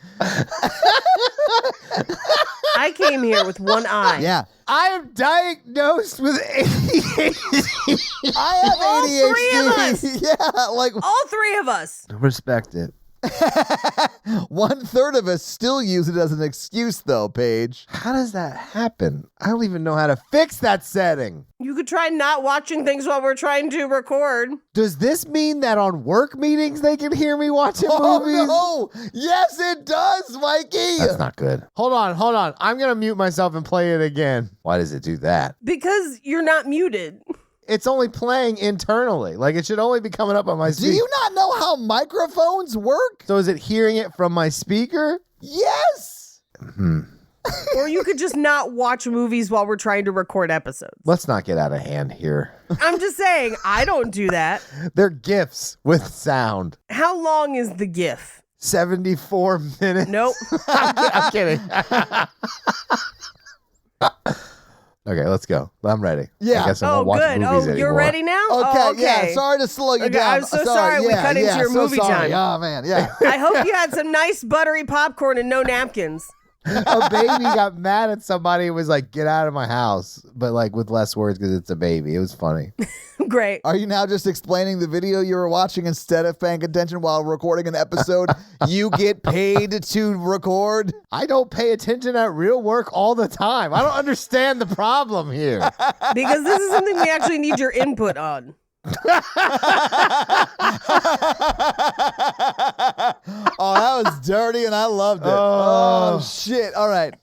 I came here with one eye. Yeah. I am diagnosed with ADHD. I have All ADHD. three of us. Yeah, like All three of us. Respect it. 1/3 of us still use it as an excuse, though, Paige. How does that happen? I don't even know how to fix that setting. You could try not watching things while we're trying to record. Does this mean that on work meetings they can hear me watching movies? Oh, no. Yes, it does, Mikey. That's not good. Hold on. I'm going to mute myself and play it again. Why does it do that? Because you're not muted. It's only playing internally. Like, it should only be coming up on my Do speaker. you not know how microphones work? So is it hearing it from my speaker? Yes. Or you could just not watch movies while we're trying to record episodes. Let's not get out of hand here. I'm just saying, I don't do that. They're GIFs with sound. How long is the GIF? 74 minutes. Nope. I'm kidding. Okay, let's go. I'm ready. Yeah. I guess I Oh, won't watch good. movies Oh, you're anymore. ready now? Okay, Oh, okay. yeah. Sorry to slow you Okay, down. I'm so sorry we cut into your so movie sorry. time. Oh, man, yeah. I hope you had some nice buttery popcorn and no napkins. A baby got mad at somebody and was like, get out of my house. But like with less words because it's a baby. It was funny. Great. Are you now just explaining the video you were watching instead of paying attention while recording an episode you get paid to record? I don't pay attention at real work all the time. I don't understand the problem here. Because this is something we actually need your input on. Oh, that was dirty and I loved it. Oh. Oh shit. All right.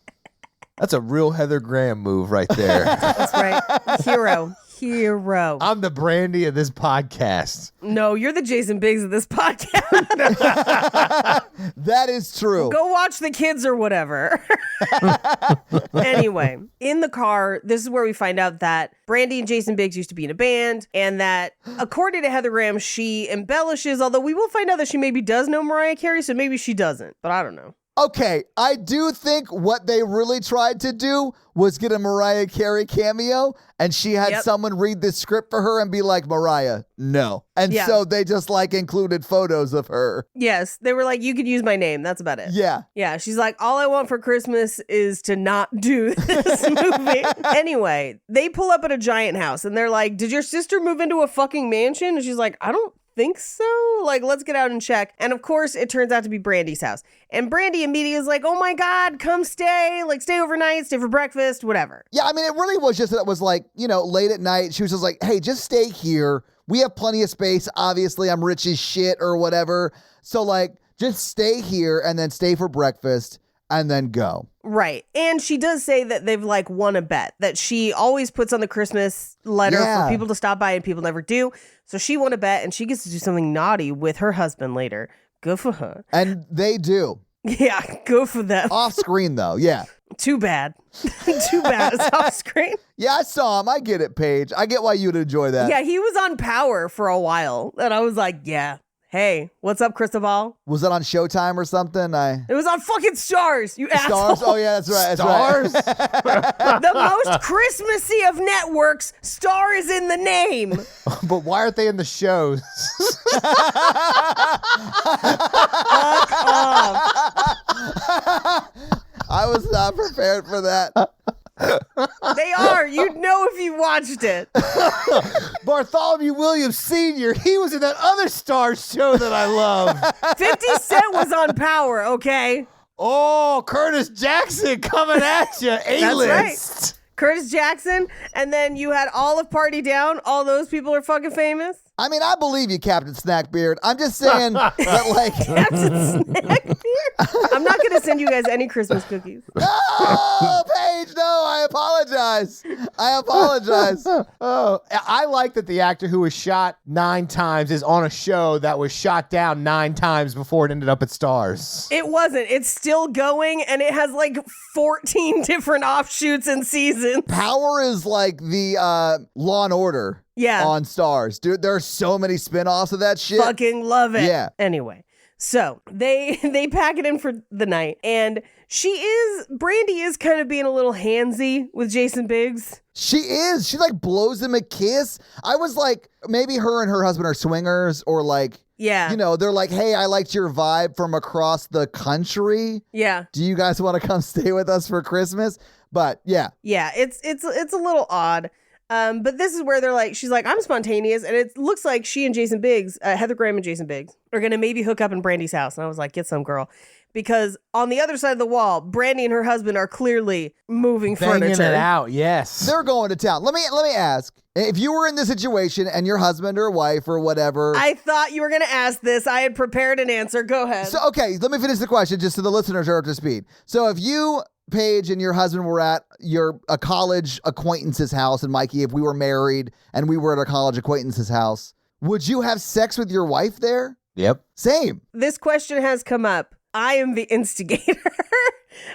That's a real Heather Graham move right there. That's right. Hero. hero. I'm the Brandy of this podcast. No, you're the Jason Biggs of this podcast. That is true. Go watch the kids or whatever. Anyway, in the car, this is where we find out that Brandy and Jason Biggs used to be in a band, and that, according to Heather Graham, she embellishes, although we will find out that she maybe does know Mariah Carey, so maybe she doesn't, but I don't know. Okay, I do think what they really tried to do was get a Mariah Carey cameo, and she had someone read this script for her and be like, Mariah, no. And so they just like included photos of her. Yes, they were like, you could use my name. That's about it. Yeah. Yeah, she's like, all I want for Christmas is to not do this movie. Anyway, they pull up at a giant house, and they're like, did your sister move into a fucking mansion? And she's like, I don't think so. Like, let's get out and check. And of course, it turns out to be Brandy's house. And Brandy immediately is like, oh my God, come stay. Like, stay overnight, stay for breakfast, whatever. Yeah, I mean, it really was just that it was like, you know, late at night. She was just like, hey, just stay here. We have plenty of space. Obviously, I'm rich as shit or whatever. So, like, just stay here and then stay for breakfast and then go. Right. And she does say that they've like won a bet, that she always puts on the Christmas letter for people to stop by and people never do. So she won a bet and she gets to do something naughty with her husband later. Good for her. And they do. Yeah, go for them. Off screen, though. Yeah. Too bad. Too bad it's off screen. Yeah, I saw him. I get it, Paige. I get why you'd enjoy that. Yeah, he was on Power for a while. And I was like, yeah. Hey, what's up, Cristobal? Was it on Showtime or something? It was on fucking Stars, you asshole. Stars? Oh, yeah, that's right. Stars? The most Christmassy of networks, Star is in the name. But why aren't they in the shows? Fuck off. I was not prepared for that. They are. You'd know if you watched it. Bartholomew Williams Sr., he was in that other Stars show that I love. 50 Cent was on Power, okay? Oh, Curtis Jackson coming at you, A-list. That's right. Curtis Jackson, and then you had all of Party Down. All those people are fucking famous. I mean, I believe you, Captain Snackbeard. I'm just saying that, like... Captain Snackbeard? I'm not going to send you guys any Christmas cookies. No, Paige, no, I apologize. Oh, I like that the actor who was shot 9 times is on a show that was shot down 9 times before it ended up at Stars. It wasn't. It's still going, and it has like 14 different offshoots and seasons. Power is like the Law and Order on Stars. Dude, there are so many spinoffs of that shit. Fucking love it. Yeah. Anyway, so they pack it in for the night, and Brandy is kind of being a little handsy with Jason Biggs. She is. She like blows him a kiss. I was like, maybe her and her husband are swingers, or like, you know, they're like, hey, I liked your vibe from across the country. Yeah. Do you guys want to come stay with us for Christmas? But yeah. Yeah, it's a little odd. But this is where they're like, she's like, I'm spontaneous. And it looks like she and Jason Biggs, Heather Graham and Jason Biggs, are going to maybe hook up in Brandy's house. And I was like, get some, girl. Because on the other side of the wall, Brandy and her husband are clearly moving Banging furniture. it out, yes. They're going to town. Let me ask, if you were in this situation and your husband or wife or whatever. I thought you were going to ask this. I had prepared an answer. Go ahead. So, okay, let me finish the question just so the listeners are up to speed. So if you, Paige, and your husband were at a college acquaintance's house, and Mikey, if we were married and we were at a college acquaintance's house, would you have sex with your wife there? Yep. Same. This question has come up. I am the instigator.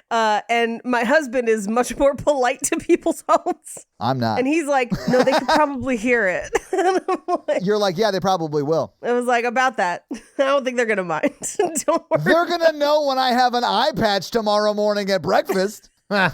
And my husband is much more polite to people's homes. I'm not. And he's like, no, they could probably hear it. And I'm like, you're like, yeah, they probably will. I was like, about that. I don't think they're going to mind. Don't worry. They're going to know when I have an eye patch tomorrow morning at breakfast. Yeah,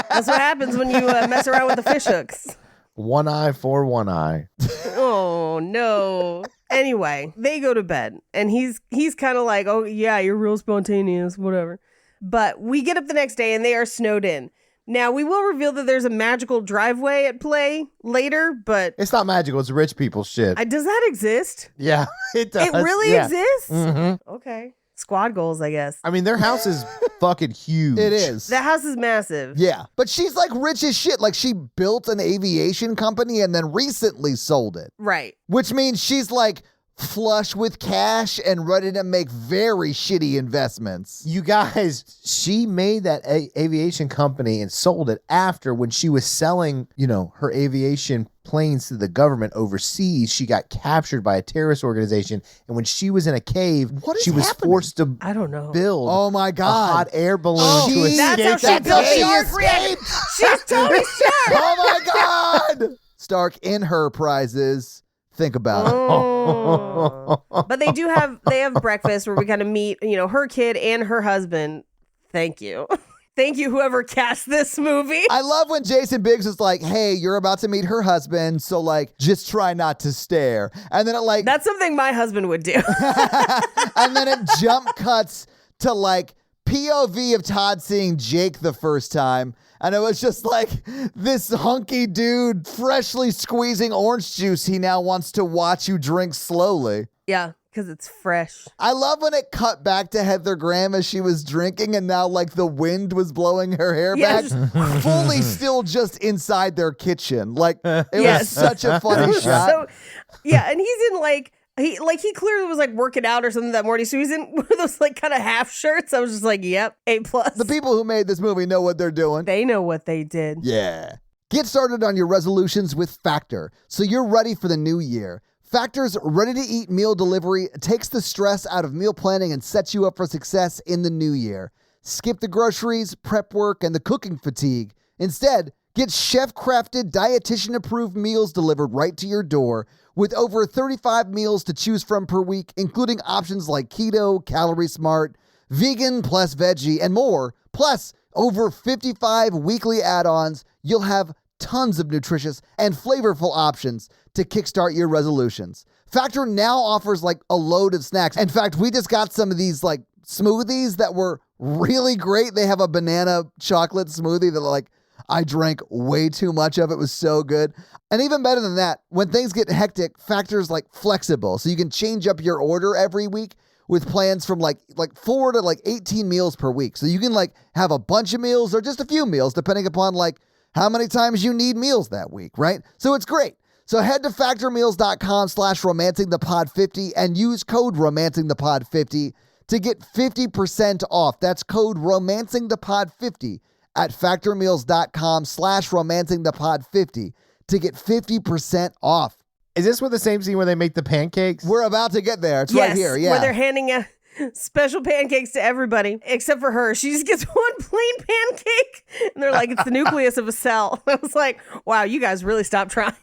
that's what happens when you mess around with the fish hooks. One eye for one eye. Oh, no. Anyway, they go to bed, and he's kind of like, oh, yeah, you're real spontaneous, whatever. But we get up the next day, and they are snowed in. Now, we will reveal that there's a magical driveway at play later, but... It's not magical. It's rich people shit. Does that exist? Yeah, it does. It really exists? Mm-hmm. Okay. Squad goals, I guess. I mean, their house is fucking huge. It is. That house is massive. Yeah. But she's like rich as shit. Like she built an aviation company and then recently sold it. Right. Which means she's like flush with cash and ready to make very shitty investments. You guys, she made that aviation company and sold it after when she was selling, you know, her aviation planes to the government overseas. She got captured by a terrorist organization, and when she was in a cave, she was forced to I don't know. build Oh my a God. hot air balloon to escape. That's how she built the Arc reactor. She's Tony Stark. Oh my God. Stark in her prizes. Think about it. Oh. But they have breakfast where we kind of meet, her kid and her husband. Thank you. Thank you, whoever cast this movie. I love when Jason Biggs is like, hey, you're about to meet her husband, so like, just try not to stare. And then it like... That's something my husband would do. And then it jump cuts to like POV of Todd seeing Jake the first time. And it was just like this hunky dude freshly squeezing orange juice he now wants to watch you drink slowly. Yeah, because it's fresh. I love when it cut back to Heather Graham as she was drinking and now like the wind was blowing her hair back. Fully still just inside their kitchen. Like it was such a funny shot. So, yeah, and he's in like... He clearly was like working out or something that morning. So he's in one of those like kind of half shirts. I was just like, yep, A+. The people who made this movie know what they're doing. They know what they did. Yeah. Get started on your resolutions with Factor so you're ready for the new year. Factor's ready-to-eat meal delivery takes the stress out of meal planning and sets you up for success in the new year. Skip the groceries, prep work, and the cooking fatigue. Instead, get chef-crafted, dietitian-approved meals delivered right to your door with over 35 meals to choose from per week, including options like keto, calorie smart, vegan plus veggie, and more. Plus, over 55 weekly add-ons. You'll have tons of nutritious and flavorful options to kickstart your resolutions. Factor now offers like a load of snacks. In fact, we just got some of these like smoothies that were really great. They have a banana chocolate smoothie that like I drank way too much of. It was so good. And even better than that, when things get hectic, Factor's like flexible. So you can change up your order every week with plans from like 4 to like 18 meals per week. So you can like have a bunch of meals or just a few meals depending upon like how many times you need meals that week, right? So it's great. So head to factormeals.com/romancingthepod50 and use code romancingthepod50 to get 50% off. That's code romancingthepod50 at factormeals.com/romancingthepod50 to get 50% off. Is this with the same scene where they make the pancakes? We're about to get there. It's right here. Yeah. Where they're handing out special pancakes to everybody except for her. She just gets one plain pancake. And they're like, it's the nucleus of a cell. I was like, wow, you guys really stopped trying.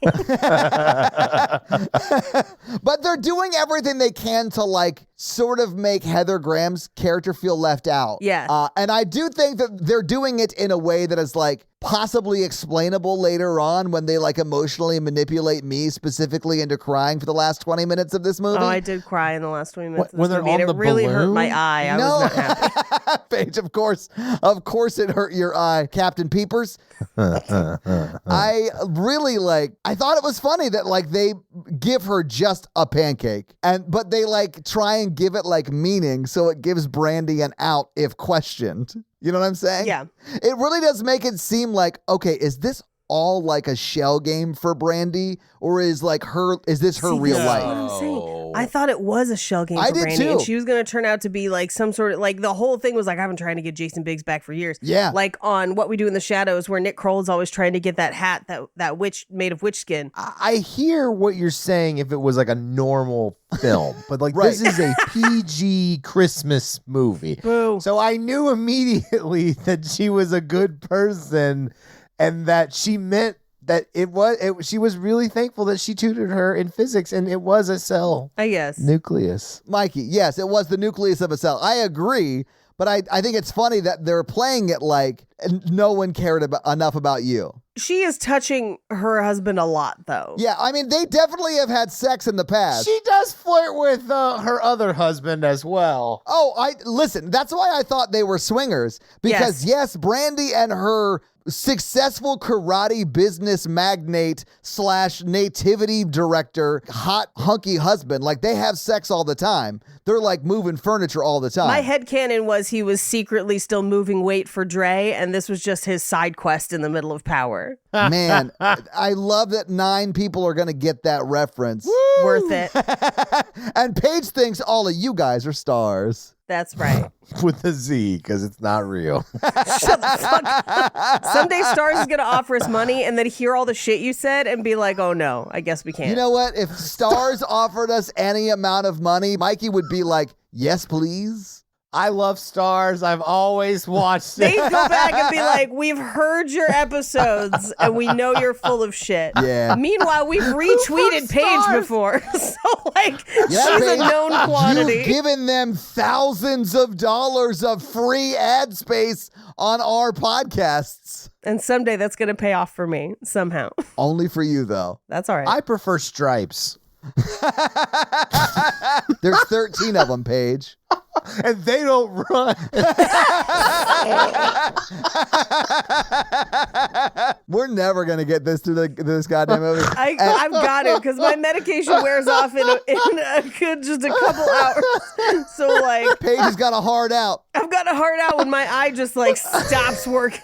But they're doing everything they can to like sort of make Heather Graham's character feel left out. Yeah. And I do think that they're doing it in a way that is like possibly explainable later on when they like emotionally manipulate me specifically into crying for the last 20 minutes of this movie. Oh, I did cry in the last 20 minutes When of this they're movie. on And the it really hurt balloon? my eye. I was not happy. Paige, of course it hurt your eye, Captain Peepers. I really I thought it was funny that like they give her just a pancake but they like try and give it like meaning so it gives Brandy an out if questioned. You know what I'm saying? Yeah. It really does make it seem like, okay, is this all like a shell game for Brandy, or is this her real That's life? what I'm saying. I thought it was a shell game I for did Brandy, too. and she was going to turn out to be like some sort of like the whole thing was like I've been trying to get Jason Biggs back for years. Yeah. Like on What We Do in the Shadows, where Nick Kroll is always trying to get that hat that witch made of witch skin. I hear what you're saying if it was like a normal film, but like Right. this is a PG Christmas movie. Boo. So I knew immediately that she was a good person and that she meant that she was really thankful that she tutored her in physics and it was a cell I guess. nucleus. Mikey, yes, it was the nucleus of a cell. I agree, but I think it's funny that they're playing it like no one cared enough about you. She is touching her husband a lot, though. Yeah, I mean, they definitely have had sex in the past. She does flirt with her other husband as well. Oh, listen, that's why I thought they were swingers. Because yes, Brandy and her successful karate business magnate / nativity director, hot hunky husband, like they have sex all the time. They're like moving furniture all the time. My headcanon was he was secretly still moving weight for Dre, and this was just his side quest in the middle of Power. Man, I love that 9 people are going to get that reference. Woo! Worth it. And Paige thinks all of you guys are stars. That's right. With a Z, because it's not real. Shut the fuck up. Someday Stars is going to offer us money and then hear all the shit you said and be like, oh no, I guess we can't. You know what? If Stars offered us any amount of money, Mikey would be like, yes, please. I love Stars. I've always watched They'd it. go back and be like, we've heard your episodes and we know you're full of shit. Yeah. Meanwhile, we've retweeted Paige Stars? before. So, like, Yeah, she's a Paige, known quantity. You've given them thousands of dollars of free ad space on our podcasts. And someday that's going to pay off for me somehow. Only for you, though. That's all right. I prefer Stripes. There's 13 of them, Paige. And they don't run. We're never going to get this through this goddamn movie. I've got it because my medication wears off in a good just a couple hours. So like, Paige has got a hard out. I've got a heart out when my eye just like stops working.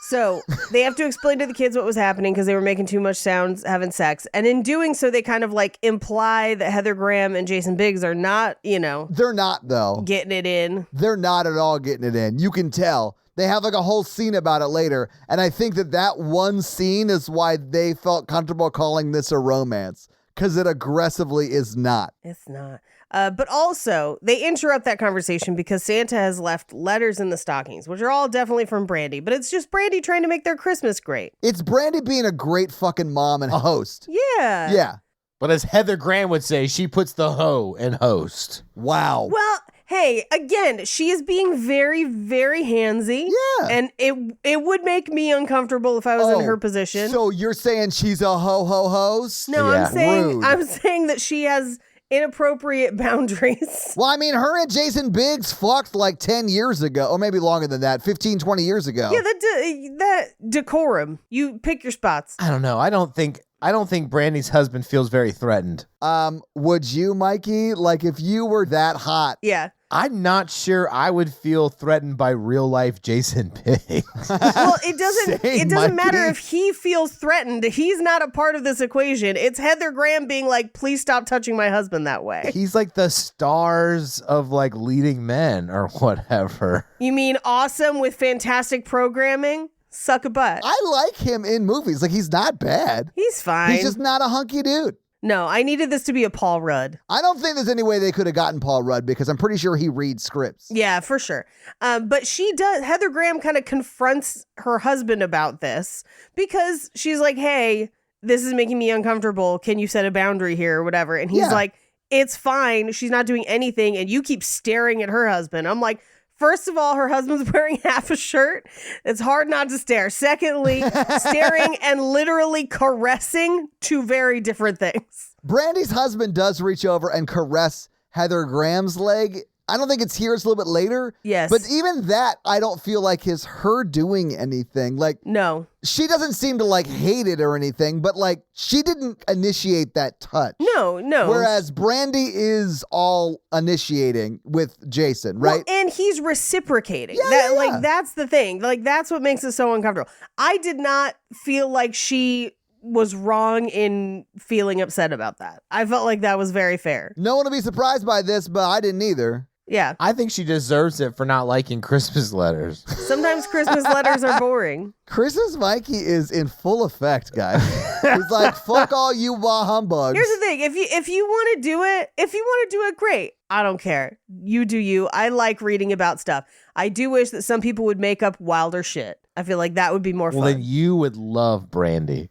So they have to explain to the kids what was happening because they were making too much sounds having sex. And in doing so, they kind of like imply that Heather Graham and Jason Biggs are not, They're not, though. getting it in. They're not at all getting it in. You can tell. They have like a whole scene about it later. And I think that one scene is why they felt comfortable calling this a romance. Because it aggressively is not. It's not. But also, they interrupt that conversation because Santa has left letters in the stockings, which are all definitely from Brandy. But it's just Brandy trying to make their Christmas great. It's Brandy being a great fucking mom and host. Yeah. Yeah. But as Heather Graham would say, she puts the hoe in host. Wow. Well, hey, again, she is being very, very handsy. Yeah. And it would make me uncomfortable if I was in her position. So you're saying she's a ho-ho-host? No, Yeah. Rude. I'm saying that she has inappropriate boundaries. Well, I mean, her and Jason Biggs fucked like 10 years ago, or maybe longer than that, 15, 20 years ago. Yeah, that decorum. You pick your spots. I don't know. I don't think Brandy's husband feels very threatened. Would you, Mikey? Like, if you were that hot? Yeah. I'm not sure I would feel threatened by real life Jason Biggs. Well, it doesn't Same, matter Mikey. if he feels threatened. He's not a part of this equation. It's Heather Graham being like, please stop touching my husband that way. He's like the stars of like leading men or whatever. You mean awesome with fantastic programming? Suck a butt. I like him in movies. Like, he's not bad. He's fine. He's just not a hunky dude. No, I needed this to be a Paul Rudd. I don't think there's any way they could have gotten Paul Rudd because I'm pretty sure he reads scripts. Yeah, for sure. But Heather Graham kind of confronts her husband about this because she's like, hey, this is making me uncomfortable. Can you set a boundary here or whatever? And he's like, it's fine. She's not doing anything. And you keep staring at her husband. I'm like, first of all, her husband's wearing half a shirt. It's hard not to stare. Secondly, staring and literally caressing, two very different things. Brandy's husband does reach over and caress Heather Graham's leg. I don't think it's here. It's a little bit later. Yes. But even that, I don't feel like is her doing anything. Like, No. she doesn't seem to like hate it or anything, but like she didn't initiate that touch. No. Whereas Brandy is all initiating with Jason, right? Well, and he's reciprocating. Yeah. That's the thing. Like, that's what makes it so uncomfortable. I did not feel like she was wrong in feeling upset about that. I felt like that was very fair. No one will be surprised by this, but I didn't either. Yeah. I think she deserves it for not liking Christmas letters. Sometimes Christmas letters are boring. Christmas Mikey is in full effect, guys. He's like, fuck all you bah humbugs. Here's the thing. If you want to do it, great. I don't care. You do you. I like reading about stuff. I do wish that some people would make up wilder shit. I feel like that would be more Well, fun. then you would love Brandy.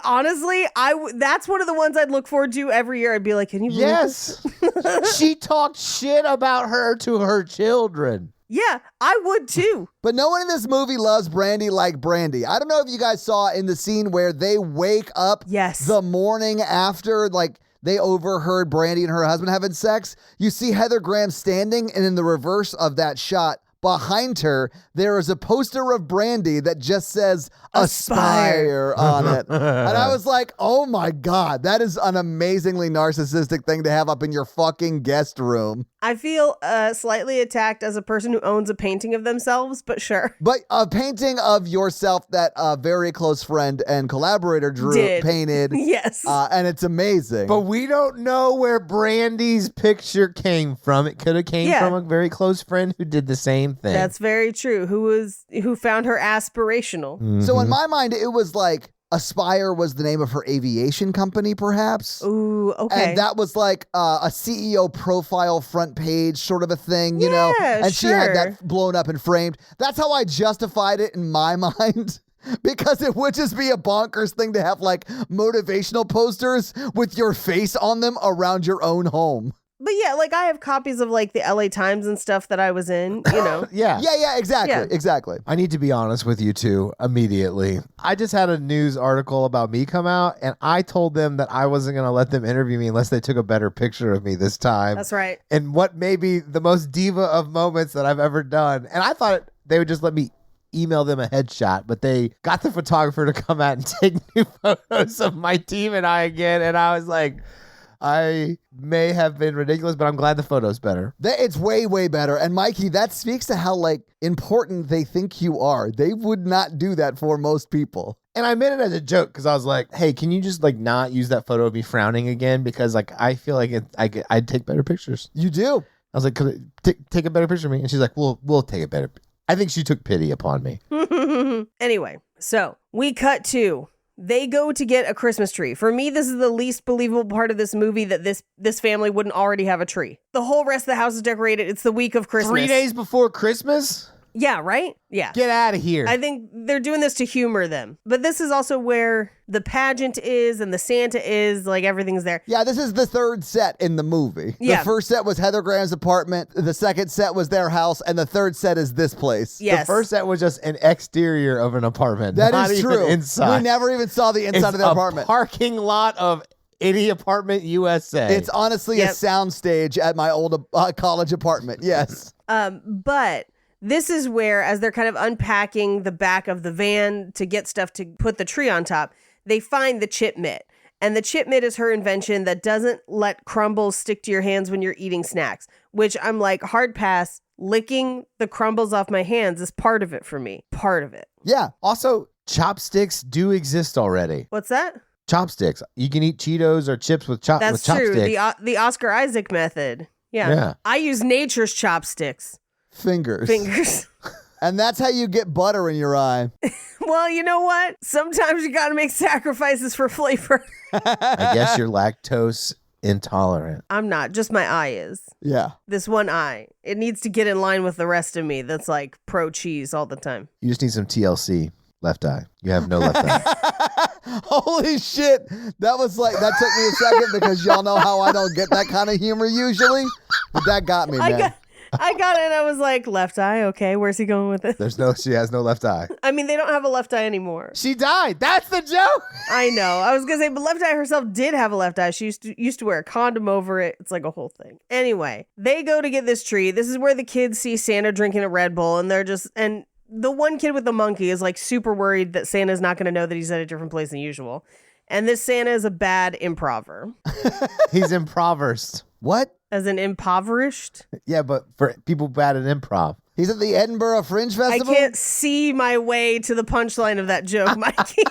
Honestly, that's one of the ones I'd look forward to every year. I'd be like, can you believe Yes. She talked shit about her to her children. Yeah, I would too. But no one in this movie loves Brandy like Brandy. I don't know if you guys saw in the scene where they wake up Yes. the morning after, like, they overheard Brandy and her husband having sex. You see Heather Graham standing, and in the reverse of that shot, behind her, there is a poster of Brandy that just says Aspire on it. And I was like, oh my God, that is an amazingly narcissistic thing to have up in your fucking guest room. I feel slightly attacked as a person who owns a painting of themselves, but sure. But a painting of yourself that a very close friend and collaborator painted. Yes. And it's amazing. But we don't know where Brandy's picture came from. It could have came from a very close friend who did the same thing. That's very true. Who found her aspirational. Mm-hmm. So in my mind, it was like Aspire was the name of her aviation company, perhaps. Ooh, okay. And that was like a CEO profile front page sort of a thing, you know? And she had that blown up and framed. That's how I justified it in my mind. Because it would just be a bonkers thing to have like motivational posters with your face on them around your own home. But yeah, like I have copies of like the LA Times and stuff that I was in, you know. Yeah, exactly. I need to be honest with you two immediately. I just had a news article about me come out, and I told them that I wasn't going to let them interview me unless they took a better picture of me this time. That's right. And what may be the most diva of moments that I've ever done. And I thought they would just let me email them a headshot, but they got the photographer to come out and take new photos of my team and I again. And I was like, I may have been ridiculous, but I'm glad the photo's better. It's way, way better. And Mikey, that speaks to how like important they think you are. They would not do that for most people. And I meant it as a joke because I was like, hey, can you just like not use that photo of me frowning again? Because like I feel like I'd take better pictures. You do. I was like, could take a better picture of me? And she's like, we'll take a better. I think she took pity upon me. Anyway, so we cut to they go to get a Christmas tree. For me, this is the least believable part of this movie that this family wouldn't already have a tree. The whole rest of the house is decorated. It's the week of Christmas. 3 days before Christmas? Yeah, right? Yeah. Get out of here. I think they're doing this to humor them. But this is also where the pageant is and the Santa is, like everything's there. Yeah, this is the third set in the movie. Yeah. The first set was Heather Graham's apartment. The second set was their house. And the third set is this place. Yes. The first set was just an exterior of an apartment. That not is even true. Inside. We never even saw the inside of their apartment. Parking lot of any apartment USA. It's honestly a soundstage at my old college apartment. Yes. But this is where, as they're kind of unpacking the back of the van to get stuff to put the tree on top, they find the chip mitt. And the chip mitt is her invention that doesn't let crumbles stick to your hands when you're eating snacks, which I'm like, hard pass. Licking the crumbles off my hands is part of it for me. Part of it. Yeah. Also, chopsticks do exist already. What's that? Chopsticks. You can eat Cheetos or chips with That's chopsticks. True. The Oscar Isaac method. Yeah. I use nature's chopsticks. Fingers. And that's how you get butter in your eye. Well, you know what? Sometimes you got to make sacrifices for flavor. I guess you're lactose intolerant. I'm not. Just my eye is. Yeah. This one eye. It needs to get in line with the rest of me that's like pro cheese all the time. You just need some TLC. Left eye. You have no left eye. Holy shit. That took me a second because y'all know how I don't get that kind of humor usually. But that got me, man. I got it and I was like, left eye, okay, where's he going with it? She has no left eye. I mean, they don't have a left eye anymore. She died. That's the joke. I know. I was going to say, but Left Eye herself did have a left eye. She used to wear a condom over it. It's like a whole thing. Anyway, they go to get this tree. This is where the kids see Santa drinking a Red Bull and and the one kid with the monkey is like super worried that Santa's not going to know that he's at a different place than usual. And this Santa is a bad improver. He's impoverished. What? As in impoverished? Yeah, but for people bad at improv. He's at the Edinburgh Fringe Festival? I can't see my way to the punchline of that joke, Mikey.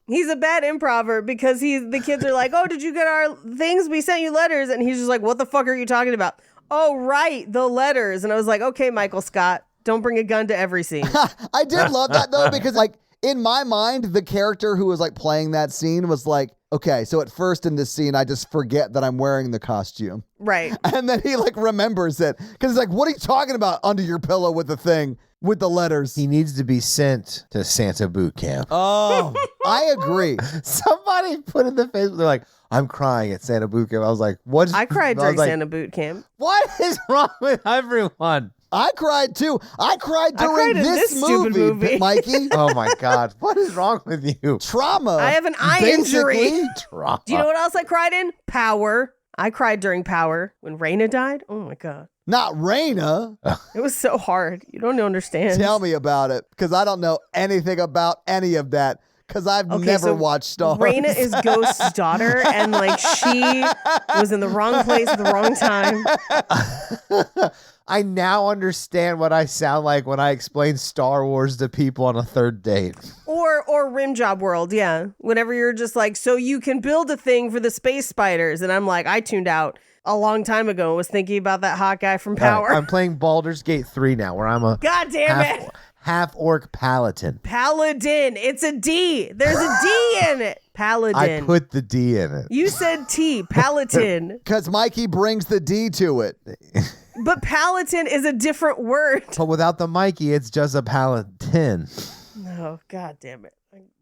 He's a bad improver because the kids are like, oh, did you get our things? We sent you letters. And he's just like, what the fuck are you talking about? Oh, right, the letters. And I was like, okay, Michael Scott, don't bring a gun to every scene. I did love that, though, because like in my mind, the character who was like playing that scene was like, okay, so at first in this scene, I just forget that I'm wearing the costume. Right. And then he like remembers it. Because he's like, what are you talking about under your pillow with the thing, with the letters? He needs to be sent to Santa boot camp. Oh, I agree. Somebody put in the face, they're like, I'm crying at Santa boot camp. I was like, what? I cried during Santa boot camp. What is wrong with everyone? I cried too. I cried during this stupid movie. Mikey. Oh my God. What is wrong with you? Trauma. I have an eye injury. Trauma. Do you know what else I cried in? Power. I cried during Power when Raina died. Oh my God. Not Raina. It was so hard. You don't understand. Tell me about it, because I don't know anything about any of that, because I've never watched Stars. Raina is Ghost's daughter, and like she was in the wrong place at the wrong time. I now understand what I sound like when I explain Star Wars to people on a third date. Or Rim Job World, yeah. Whenever you're just like, so you can build a thing for the space spiders. And I'm like, I tuned out a long time ago and was thinking about that hot guy from Power. I'm playing Baldur's Gate 3 now, where I'm a God damn it. half-orc paladin. Paladin. It's a D. There's a D in it. Paladin. I put the D in it. You said T. Paladin. Because Mikey brings the D to it. But Paladin is a different word. But without the Mikey, it's just a paladin. Oh, God damn it.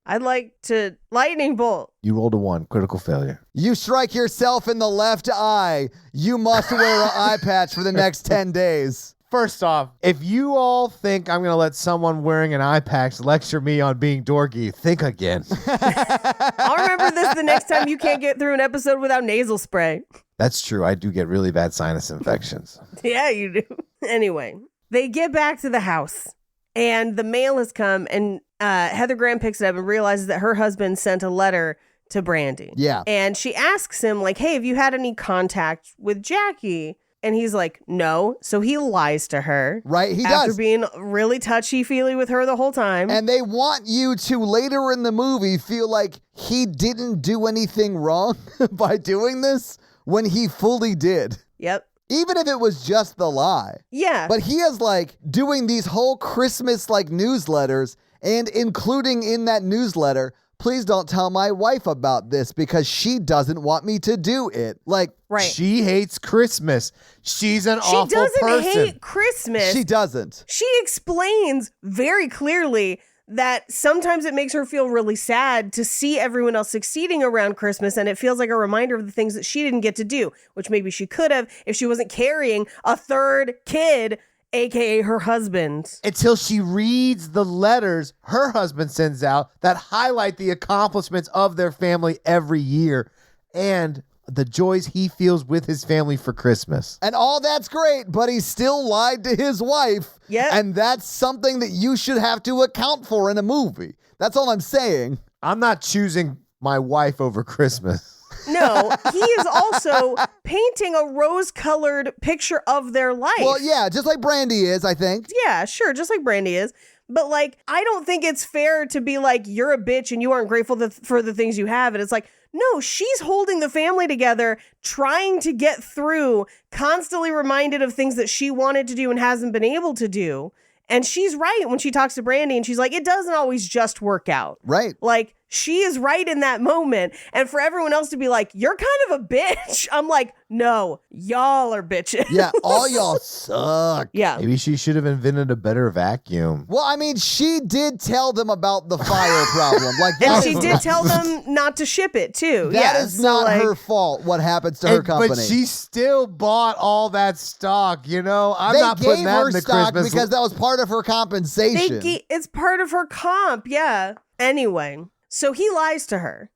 I'd like to lightning bolt. You rolled a 1, critical failure. You strike yourself in the left eye. You must wear an eye patch for the next 10 days. First off, if you all think I'm going to let someone wearing an eye patch lecture me on being dorky, think again. I'll remember this the next time you can't get through an episode without nasal spray. That's true. I do get really bad sinus infections. Yeah, you do. Anyway, they get back to the house and the mail has come, and Heather Graham picks it up and realizes that her husband sent a letter to Brandy. Yeah. And she asks him, like, hey, have you had any contact with Jackie? And he's like, no. So he lies to her. Right, he after does. being really touchy-feely with her the whole time. And they want you to, later in the movie, feel like he didn't do anything wrong by doing this when he fully did. Yep. Even if it was just the lie. Yeah. But he is like doing these whole Christmas like newsletters, and including in that newsletter, please don't tell my wife about this because she doesn't want me to do it. Like, right. She hates Christmas. She's an awful person. She doesn't hate Christmas. She doesn't. She explains very clearly that sometimes it makes her feel really sad to see everyone else succeeding around Christmas, and it feels like a reminder of the things that she didn't get to do, which maybe she could have if she wasn't carrying a third kid, aka her husband. Until she reads the letters her husband sends out that highlight the accomplishments of their family every year and the joys he feels with his family for Christmas. And all that's great, but he still lied to his wife. Yep. And that's something that you should have to account for in a movie. That's all I'm saying. I'm not choosing my wife over Christmas. No, he is also painting a rose-colored picture of their life. Well, yeah, just like Brandy is, I think. Yeah, sure, just like Brandy is. But, like, I don't think it's fair to be like, you're a bitch and you aren't grateful for the things you have. And it's like, no, she's holding the family together, trying to get through, constantly reminded of things that she wanted to do and hasn't been able to do. And she's right when she talks to Brandy and she's like, it doesn't always just work out. Right. Like, she is right in that moment. And for everyone else to be like, you're kind of a bitch. I'm like, no, y'all are bitches. Yeah, all y'all suck. Yeah. Maybe she should have invented a better vacuum. Well, I mean, she did tell them about the fire problem. Like, And that she is- did tell them not to ship it, too. That yeah, is so, not like, her fault, what happens to her company. But she still bought all that stock, you know? I'm they not putting gave that her in the stock Christmas because that was part of her compensation. it's part of her comp, yeah. Anyway, so he lies to her.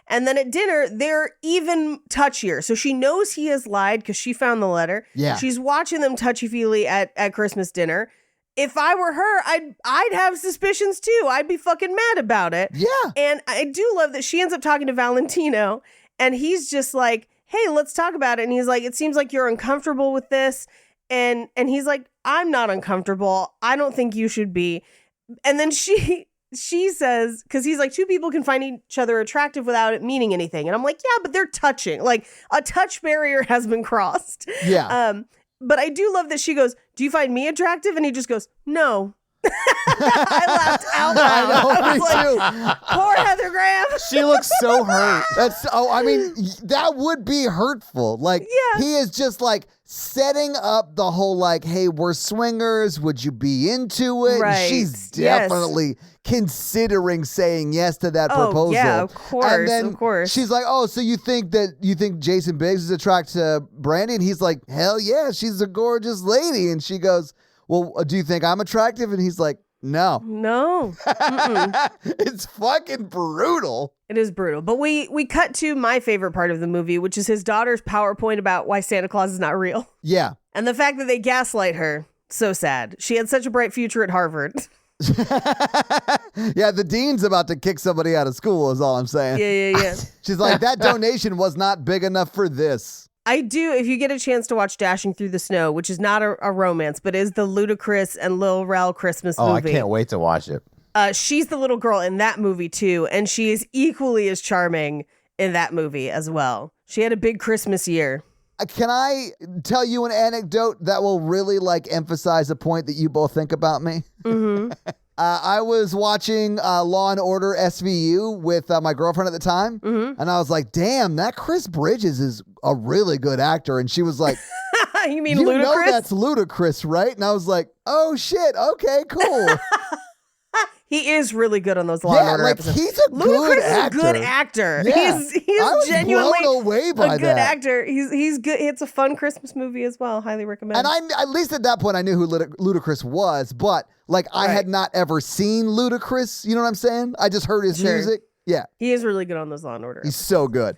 And then at dinner, they're even touchier. So she knows he has lied because she found the letter. Yeah. She's watching them touchy-feely at Christmas dinner. If I were her, I'd have suspicions too. I'd be fucking mad about it. Yeah. And I do love that she ends up talking to Valentino and he's just like, hey, let's talk about it. And he's like, it seems like you're uncomfortable with this. And he's like, I'm not uncomfortable. I don't think you should be. And then she says, because he's like, two people can find each other attractive without it meaning anything. And I'm like, yeah, but they're touching. Like, a touch barrier has been crossed. Yeah. But I do love that she goes, do you find me attractive? And he just goes, no. I laughed out loud. I was like, poor Heather Graham. She looks so hurt. I mean, that would be hurtful. Like, Yeah. he is just like setting up the whole like, hey, we're swingers. Would you be into it? Right. She's Yes. definitely considering saying yes to that proposal. Yeah, of course. And then of course. she's like, oh, so you think Jason Biggs is attracted to Brandy? And he's like, hell yeah, she's a gorgeous lady. And she goes, well, do you think I'm attractive? And he's like, No. No. It's fucking brutal. It is brutal. But we cut to my favorite part of the movie, which is his daughter's PowerPoint about why Santa Claus is not real. Yeah. And the fact that they gaslight her. So sad. She had such a bright future at Harvard. Yeah, the dean's about to kick somebody out of school is all I'm saying. Yeah. She's like, that donation was not big enough for this. I do, if you get a chance to watch Dashing Through the Snow, which is not a romance, but is the Ludacris and Lil Rel Christmas movie. Oh, I can't wait to watch it. She's the little girl in that movie too, and she is equally as charming in that movie as well. She had a big Christmas year. Can I tell you an anecdote that will really like emphasize a point that you both think about me? Mm-hmm. I was watching Law and Order SVU with my girlfriend at the time, and I was like, damn, that Chris Bridges is a really good actor. And she was like, You mean you Ludacris? know that's Ludacris, right? And I was like, oh shit, okay, cool. He is really good on those Law and Order episodes. He's a good actor. Ludacris is a good actor. Yeah. He's I was genuinely blown away by a good that. actor. He's good. It's a fun Christmas movie as well. Highly recommend. And I, at least at that point, I knew who Ludacris was, but like I had not ever seen Ludacris. You know what I'm saying? I just heard his music. Yeah, he is really good on those Law and Order. he's so good.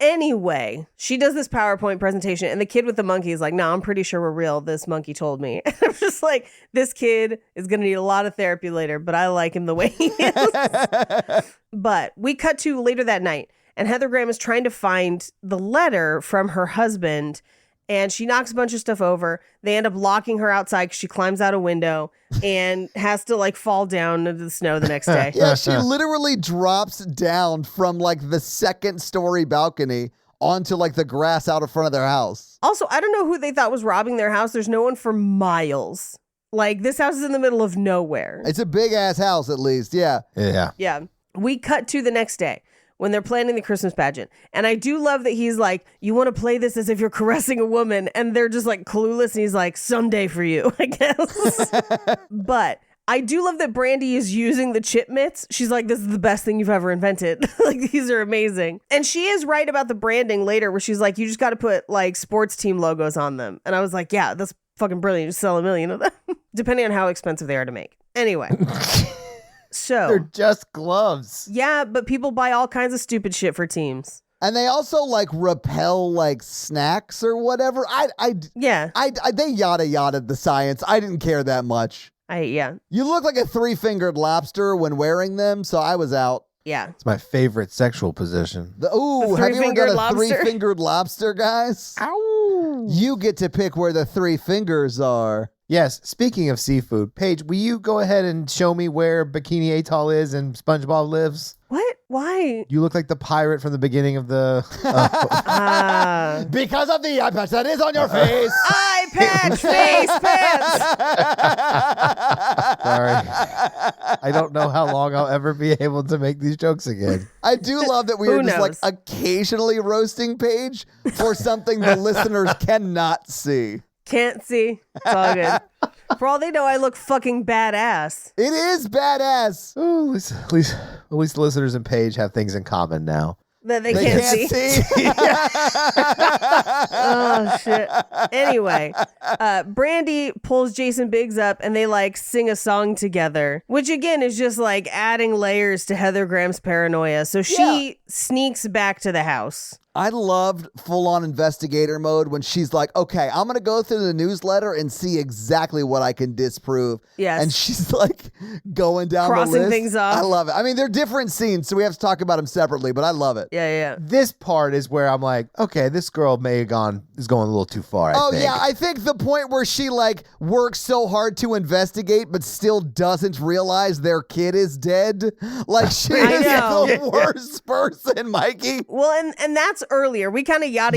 Anyway, she does this PowerPoint presentation, and the kid with the monkey is like, "No, I'm pretty sure we're real. This monkey told me." And I'm just like, this kid is gonna need a lot of therapy later, but I like him the way he is. But we cut to later that night, and Heather Graham is trying to find the letter from her husband, and she knocks a bunch of stuff over. They end up locking her outside because she climbs out a window and has to like fall down into the snow the next day. Yeah, she literally drops down from like the second story balcony onto like the grass out in front of their house. Also, I don't know who they thought was robbing their house. There's no one for miles. Like, this house is in the middle of nowhere. It's a big ass house, at least. Yeah. Yeah. We cut to the next day when they're planning the Christmas pageant. And I do love that he's like, you want to play this as if you're caressing a woman. And they're just like clueless. And he's like, someday for you, I guess. But I do love that Brandy is using the chip mitts. She's like, this is the best thing you've ever invented. Like, these are amazing. And she is right about the branding later where she's like, you just got to put like sports team logos on them. And I was like, yeah, that's fucking brilliant. Just sell 1 million of them, depending on how expensive they are to make. Anyway. So They're just gloves. yeah, but people buy all kinds of stupid shit for teams. And they also like repel like snacks or whatever. Yeah. They yada the science. I didn't care that much. Yeah. You look like a 3-fingered lobster when wearing them, so I was out. Yeah. It's my favorite sexual position. Ooh, have you ever three-fingered done a lobster? 3-fingered lobster, guys? Ow! You get to pick where the 3 fingers are. Yes, speaking of seafood, Paige, will you go ahead and show me where Bikini Atoll is and SpongeBob lives? What? Why? You look like the pirate from the beginning of the... Because of the eye patch that is on your face. Eye patch, face pants. Sorry. I don't know how long I'll ever be able to make these jokes again. I do love that we Who are just like knows? occasionally roasting Paige for something the listeners cannot see. Can't see. It's all good. For all they know, I look fucking badass. It is badass. Oh, at least the listeners and Paige have things in common now. That they They can't can't see. see. Oh shit. Anyway, Brandy pulls Jason Biggs up and they like sing a song together, which again is just like adding layers to Heather Graham's paranoia. So she sneaks back to the house. I loved full-on investigator mode when she's like, okay, I'm going to go through the newsletter and see exactly what I can disprove. Yes. And she's like going down Crossing the list. things off. I love it. I mean, they're different scenes, so we have to talk about them separately, but I love it. Yeah. This part is where I'm like, okay, this girl is going a little too far, I think. Yeah, I think the point where she like works so hard to investigate but still doesn't realize their kid is dead. Like she I is know. the worst person, Mikey. Well, and that's earlier. We kind of yada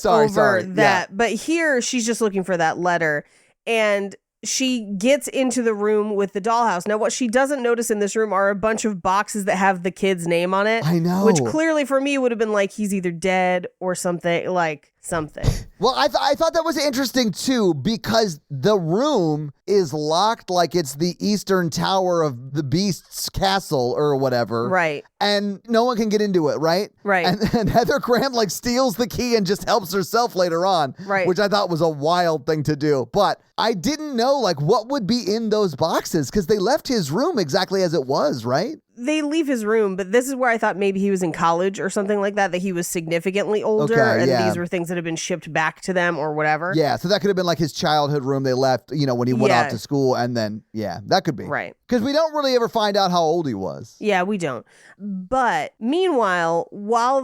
over that. Yeah. But here she's just looking for that letter. And she gets into the room with the dollhouse. Now, what she doesn't notice in this room are a bunch of boxes that have the kid's name on it. I know. Which clearly for me would have been like he's either dead or something, like something. Well, I thought that was interesting too, because the room is locked like it's the Eastern Tower of the Beast's castle or whatever. Right. And no one can get into it, right? Right. And Heather Graham like steals the key and just helps herself later on. Right. Which I thought was a wild thing to do. But I didn't know like what would be in those boxes because they left his room exactly as it was, right? They leave his room, but this is where I thought maybe he was in college or something like that he was significantly older, Okay, and yeah. these were things that had been shipped back to them or whatever. Yeah, so that could have been like his childhood room they left, when he went Yeah. off to school, and then, yeah, that could be. Right. Because we don't really ever find out how old he was. Yeah, we don't. But meanwhile, while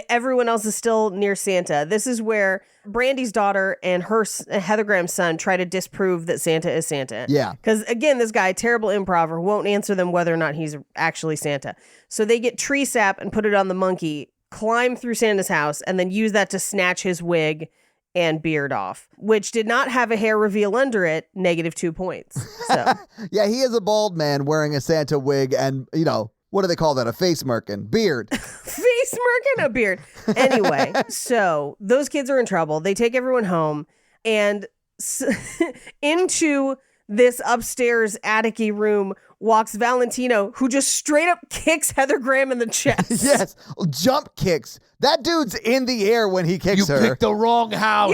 everyone else is still near Santa, this is where Brandy's daughter and Heather Graham's son try to disprove that Santa is Santa. Yeah. Because again, this guy, terrible improver, won't answer them whether or not he's actually Santa. So they get tree sap and put it on the monkey, climb through Santa's house, and then use that to snatch his wig and beard off, which did not have a hair reveal under it, -2 points. So Yeah, he is a bald man wearing a Santa wig and, what do they call that? A face merkin. Beard. face merkin, a beard. Anyway, so those kids are in trouble. They take everyone home and into this upstairs attic-y room walks Valentino, who just straight up kicks Heather Graham in the chest. Yes, jump kicks. That dude's in the air when he kicks You her. picked the wrong house.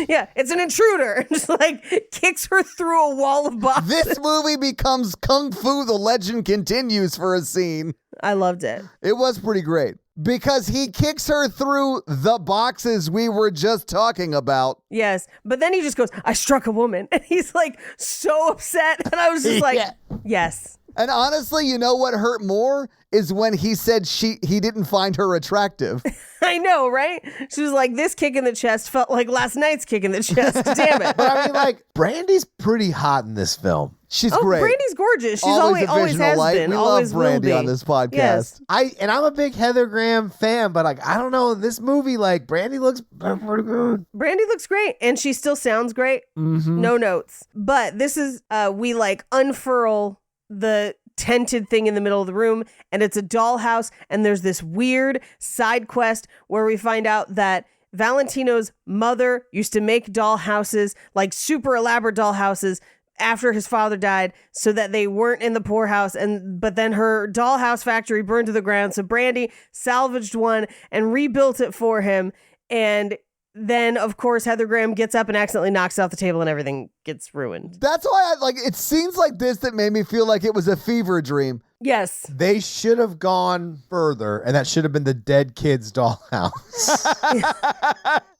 Yeah. It's an intruder. Just like kicks her through a wall of boxes. This movie becomes Kung Fu: The Legend Continues for a scene. I loved it. It was pretty great because he kicks her through the boxes we were just talking about. Yes. But then he just goes, I struck a woman. And he's like so upset. And I was just like, Yeah. yes. And honestly, you know what hurt more is when he said he didn't find her attractive. I know, right? She was like, this kick in the chest felt like last night's kick in the chest. Damn it. But I mean, like, Brandy's pretty hot in this film. She's Oh, great. Brandy's gorgeous. She's always always a has light. been. We Always love Brandy will be. on this podcast. Yes. I'm a big Heather Graham fan, but like, I don't know, in this movie, like, Brandy looks pretty good. Brandy looks great, and she still sounds great. No notes. But this is, we like unfurl the tented thing in the middle of the room, and it's a dollhouse, and there's this weird side quest where we find out that Valentino's mother used to make dollhouses, like super elaborate dollhouses, after his father died so that they weren't in the poorhouse, but then her dollhouse factory burned to the ground, so Brandy salvaged one and rebuilt it for him. And then of course Heather Graham gets up and accidentally knocks off the table and everything gets ruined. That's why it's scenes like this that made me feel like it was a fever dream. Yes. They should have gone further, and that should have been the dead kid's dollhouse.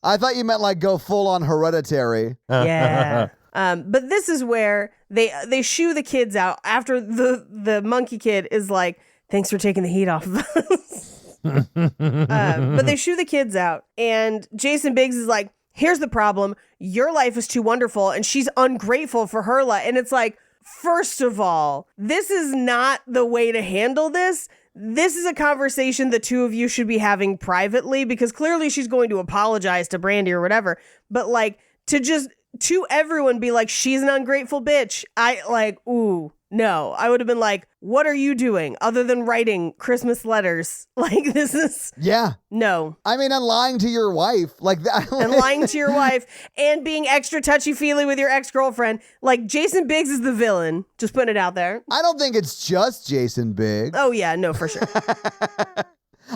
I thought you meant like go full on Hereditary. Yeah. But this is where they shoo the kids out after the monkey kid is like, thanks for taking the heat off of us. But they shoo the kids out, and Jason Biggs is like, here's the problem. Your life is too wonderful, and she's ungrateful for her life. And it's like, first of all, this is not the way to handle this. This is a conversation the two of you should be having privately, because clearly she's going to apologize to Brandy or whatever. But like, to everyone be like, she's an ungrateful bitch. No, I would have been like, what are you doing other than writing Christmas letters? Like, this is, Yeah. no. I mean, and lying to your wife like that. And lying to your wife and being extra touchy-feely with your ex-girlfriend. Like, Jason Biggs is the villain. Just putting it out there. I don't think it's just Jason Biggs. Oh, yeah, no, for sure.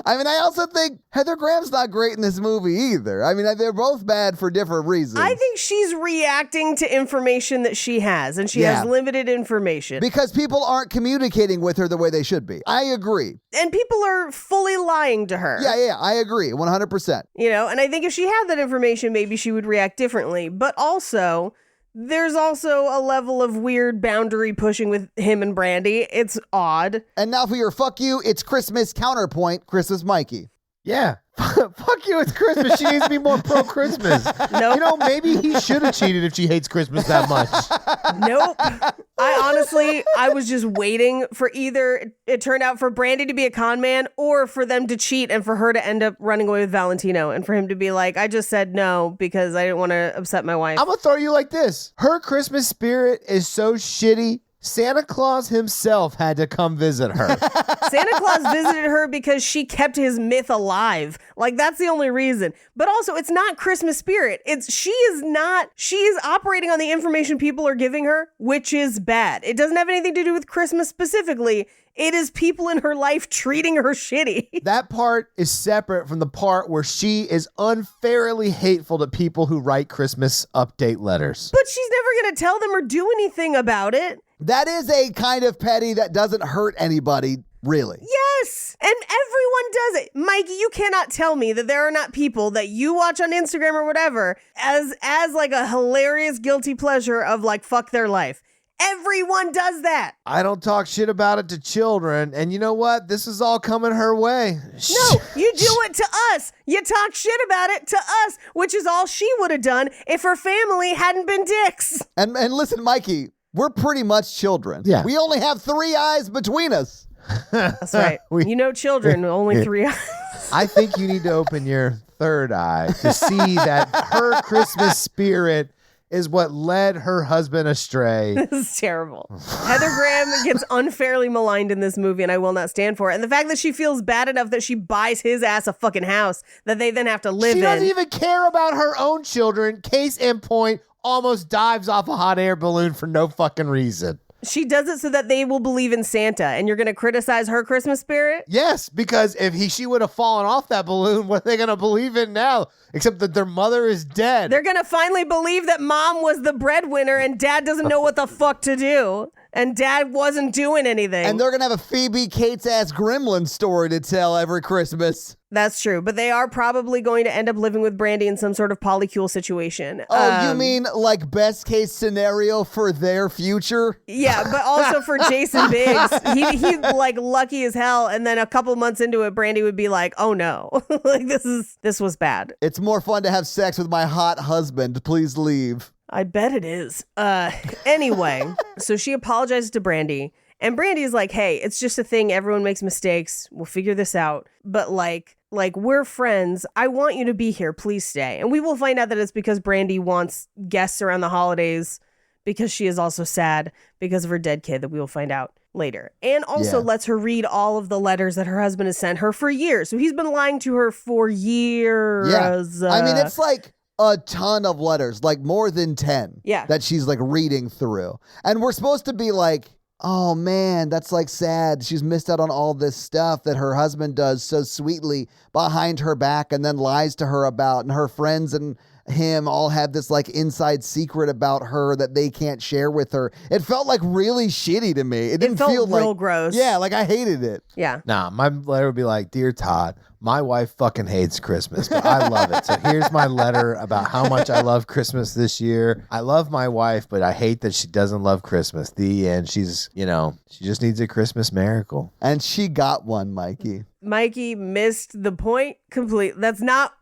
I mean, I also think Heather Graham's not great in this movie either. I mean, they're both bad for different reasons. I think she's reacting to information that she has, and she Yeah. has limited information. because people aren't communicating with her the way they should be. I agree. And people are fully lying to her. Yeah, I agree. 100%. You know, and I think if she had that information, maybe she would react differently. But also, there's also a level of weird boundary pushing with him and Brandy. It's odd. And now for your fuck you, it's Christmas counterpoint, Christmas Mikey. Yeah. Fuck you, it's Christmas. She needs to be more pro-Christmas. Nope. You know, maybe he should have cheated if she hates Christmas that much. Nope. I was just waiting for either it turned out for Brandy to be a con man or for them to cheat and for her to end up running away with Valentino and for him to be like, I just said no because I didn't want to upset my wife. I'm going to throw you like this. Her Christmas spirit is so shitty, Santa Claus himself had to come visit her. Santa Claus visited her because she kept his myth alive. Like, that's the only reason. But also, it's not Christmas spirit. She is operating on the information people are giving her, which is bad. It doesn't have anything to do with Christmas specifically. It is people in her life treating her shitty. That part is separate from the part where she is unfairly hateful to people who write Christmas update letters. But she's never going to tell them or do anything about it. That is a kind of petty that doesn't hurt anybody, really. Yes, and everyone does it. Mikey, you cannot tell me that there are not people that you watch on Instagram or whatever as like a hilarious guilty pleasure of like fuck their life. Everyone does that. I don't talk shit about it to children, and you know what? This is all coming her way. No, you do it to us. You talk shit about it to us, which is all she would have done if her family hadn't been dicks. And listen, Mikey, we're pretty much children. Yeah. We only have 3 eyes between us. That's right. Children, only 3 eyes. I think you need to open your third eye to see that her Christmas spirit is what led her husband astray. This is terrible. Heather Graham gets unfairly maligned in this movie, and I will not stand for it. And the fact that she feels bad enough that she buys his ass a fucking house that they then have to live in. She doesn't even care about her own children. Case in point, almost dives off a hot air balloon for no fucking reason. She does it so that they will believe in Santa, and you're going to criticize her Christmas spirit? Yes, because if she would have fallen off that balloon, what are they going to believe in now? Except that their mother is dead. They're going to finally believe that mom was the breadwinner and dad doesn't know what the fuck to do. And dad wasn't doing anything. And they're going to have a Phoebe Cates-ass gremlin story to tell every Christmas. That's true. But they are probably going to end up living with Brandy in some sort of polycule situation. Oh, you mean like best case scenario for their future? Yeah, but also for Jason Biggs. He's like lucky as hell. And then a couple months into it, Brandy would be like, oh no, like this was bad. It's more fun to have sex with my hot husband. Please leave. I bet it is. Anyway, so she apologizes to Brandy. And Brandy is like, hey, it's just a thing. Everyone makes mistakes. We'll figure this out. But like we're friends. I want you to be here. Please stay. And we will find out that it's because Brandy wants guests around the holidays because she is also sad because of her dead kid that we will find out later. And also lets her read all of the letters that her husband has sent her for years. So he's been lying to her for years. Yeah. I mean, it's like a ton of letters, like more than 10 that she's like reading through. And we're supposed to be like, oh man, that's like sad. She's missed out on all this stuff that her husband does so sweetly behind her back and then lies to her about. And her friends and him all have this like inside secret about her that they can't share with her. It felt like really shitty to me. It didn't feel real like gross. Yeah, like I hated it. Yeah. Nah, my letter would be like, Dear Todd, my wife fucking hates Christmas, but I love it. So here's my letter about how much I love Christmas this year. I love my wife, but I hate that she doesn't love Christmas. The end. She's, she just needs a Christmas miracle. And she got one, Mikey. Mikey missed the point completely.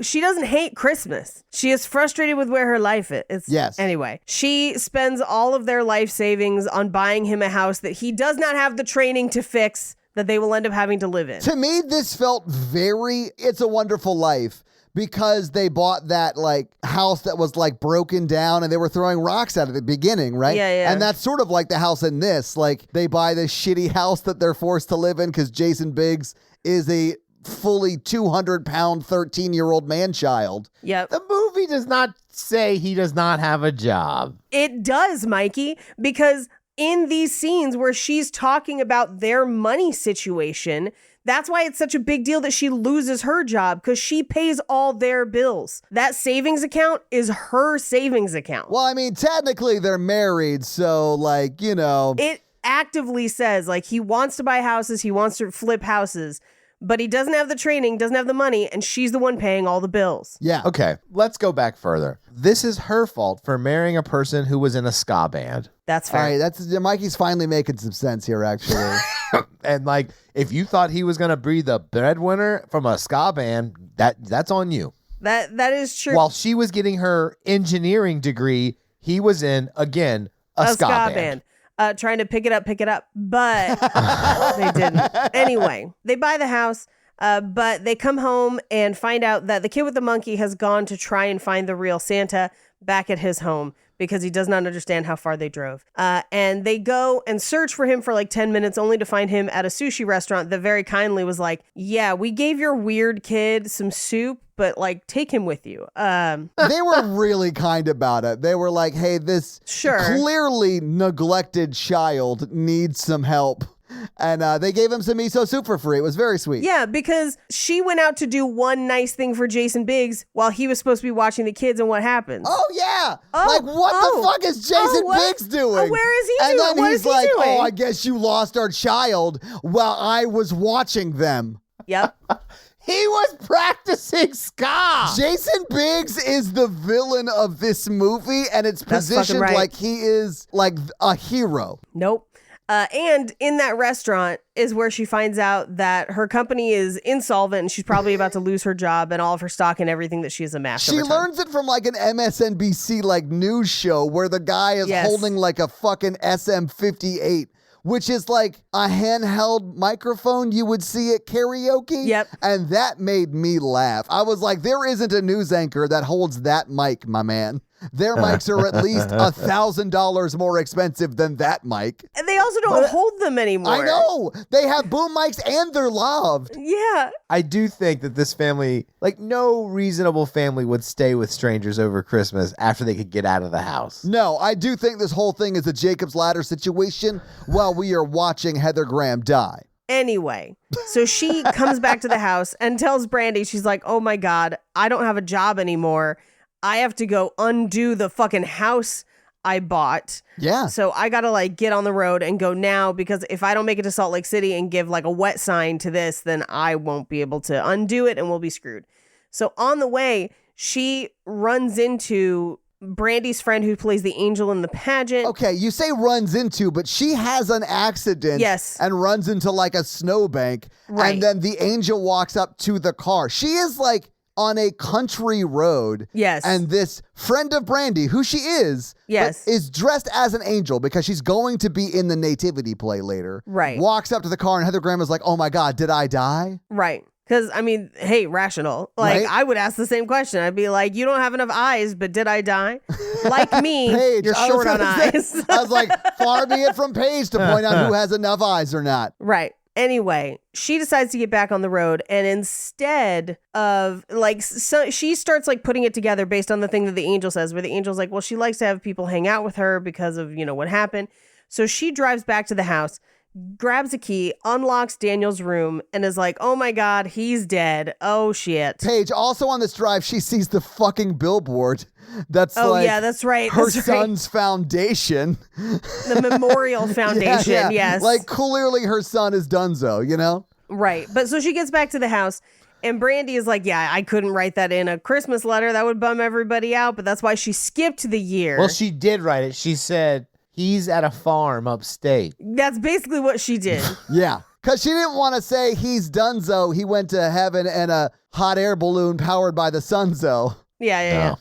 She doesn't hate Christmas. She is frustrated with where her life is. Yes. Anyway, she spends all of their life savings on buying him a house that he does not have the training to fix, that they will end up having to live in. To me, this felt very It's a Wonderful Life because they bought that like house that was like broken down and they were throwing rocks at it at the beginning, right? Yeah. And that's sort of like the house in this. Like they buy this shitty house that they're forced to live in because Jason Biggs is a fully 200-pound 13-year-old man-child. Yep. The movie does not say he does not have a job. It does, Mikey, because in these scenes where she's talking about their money situation, that's why it's such a big deal that she loses her job, because she pays all their bills. That savings account is her savings account. Well, I mean, technically they're married, so like, It actively says like he wants to buy houses, he wants to flip houses, but he doesn't have the training, doesn't have the money, and she's the one paying all the bills. Yeah. Okay, let's go back further. This is her fault for marrying a person who was in a ska band. That's fair. All right, Mikey's finally making some sense here, actually. And like, if you thought he was gonna be the breadwinner from a ska band, that's on you. That is true. While she was getting her engineering degree, he was in, again, a ska band. Trying to pick it up, but they didn't. Anyway, they buy the house, but they come home and find out that the kid with the monkey has gone to try and find the real Santa back at his home because he does not understand how far they drove. And they go and search for him for like 10 minutes only to find him at a sushi restaurant that very kindly was like, yeah, we gave your weird kid some soup, but like take him with you. They were really kind about it. They were like, hey, this clearly neglected child needs some help. And they gave him some miso soup for free. It was very sweet. Yeah, because she went out to do one nice thing for Jason Biggs while he was supposed to be watching the kids, and what happens? Oh, yeah. Like, what the fuck is Jason Biggs doing? Where is he and doing? then he's like, oh, I guess you lost our child while I was watching them. Yep. He was practicing ska. Jason Biggs is the villain of this movie, and it's positioned like he is like a hero. Nope. And in that restaurant is where she finds out that her company is insolvent and she's probably about to lose her job and all of her stock and everything that she has amassed. She learns it from like an MSNBC like news show where the guy is holding like a fucking SM58. Which is like a handheld microphone you would see at karaoke. Yep. And that made me laugh. I was like, there isn't a news anchor that holds that mic, my man. Their mics are at least $1,000 more expensive than that mic. And they also don't hold them anymore. I know. They have boom mics and they're loved. Yeah. I do think that this family, like no reasonable family would stay with strangers over Christmas after they could get out of the house. No, I do think this whole thing is a Jacob's Ladder situation while we are watching Heather Graham die. Anyway, so she comes back to the house and tells Brandy, she's like, oh my God, I don't have a job anymore. I have to go undo the fucking house I bought. Yeah. So I got to like get on the road and go now, because if I don't make it to Salt Lake City and give like a wet sign to this, then I won't be able to undo it and we'll be screwed. So on the way, she runs into Brandy's friend who plays the angel in the pageant. Okay, you say runs into, but she has an accident. Yes. And runs into like a snowbank. Right. And then the angel walks up to the car. She is like on a country road. Yes. And this friend of Brandy, who she is, yes, is dressed as an angel because she's going to be in the nativity play later. Right. Walks up to the car and Heather Graham is like, oh my God, did I die? Right. Because, I mean, hey, rational. Like, right? I would ask the same question. I'd be like, you don't have enough eyes, but did I die? Like me, Paige, you're short on eyes. I was like, far be it from Paige to point out who has enough eyes or not. Right. Anyway, she decides to get back on the road, and instead of like, so she starts like putting it together based on the thing that the angel says, where the angel's like, well, she likes to have people hang out with her because of, you know, what happened. So she drives back to the house, grabs a key, unlocks Daniel's room, and is like, oh my God, he's dead. Oh shit. Paige, also on this drive, she sees the fucking billboard that's yeah, that's right. her that's son's foundation. The Memorial Foundation, yeah. yes. Like clearly her son is donezo, you know? Right. But so she gets back to the house and Brandy is like, yeah, I couldn't write that in a Christmas letter. That would bum everybody out. But that's why she skipped the year. Well, she did write it. She said, he's at a farm upstate. That's basically what she did. Yeah. Because she didn't want to say he's donezo. He went to heaven in a hot air balloon powered by the sunzo. Yeah.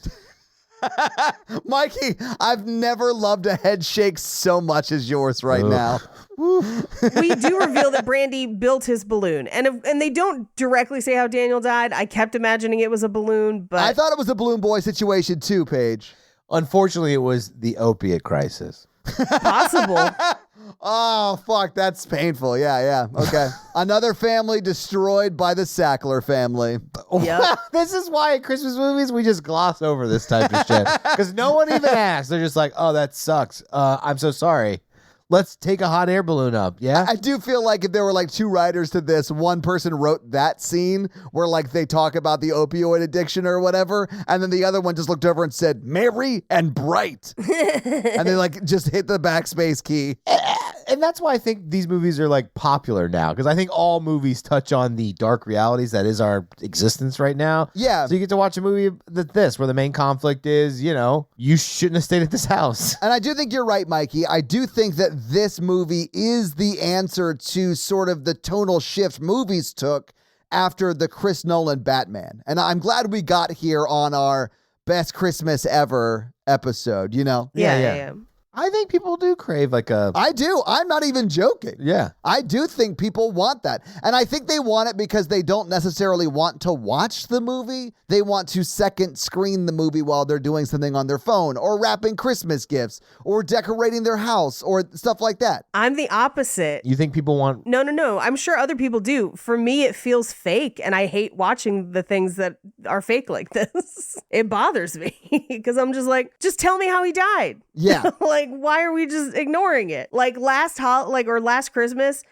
Mikey, I've never loved a head shake so much as yours right now. We do reveal that Brandy built his balloon. And they don't directly say how Daniel died. I kept imagining it was a balloon, but I thought it was a balloon boy situation too, Paige. Unfortunately, it was the opiate crisis. possible. Oh, fuck, that's painful. Yeah. Okay. Another family destroyed by the Sackler family. Yep. This is why at Christmas movies, we just gloss over this type of shit. Because no one even asks. They're just like, oh, that sucks. I'm so sorry. Let's take a hot air balloon up, yeah? I do feel like if there were like two writers to this, one person wrote that scene where like they talk about the opioid addiction or whatever, and then the other one just looked over and said, merry and bright. And they like just hit the backspace key. And that's why I think these movies are like popular now, because I think all movies touch on the dark realities that is our existence right now. Yeah. So you get to watch a movie where the main conflict is, you know, you shouldn't have stayed at this house. And I do think you're right, Mikey. I do think that this movie is the answer to sort of the tonal shift movies took after the Chris Nolan Batman. And I'm glad we got here on our best Christmas ever episode, you know? Yeah. I think people do crave like a. I do. I'm not even joking. Yeah. I do think people want that. And I think they want it because they don't necessarily want to watch the movie. They want to second screen the movie while they're doing something on their phone or wrapping Christmas gifts or decorating their house or stuff like that. I'm the opposite. You think people want. No. I'm sure other people do. For me, it feels fake, and I hate watching the things that are fake like this. It bothers me because I'm just like, just tell me how he died. Yeah. Like, why are we just ignoring it? Like last Christmas,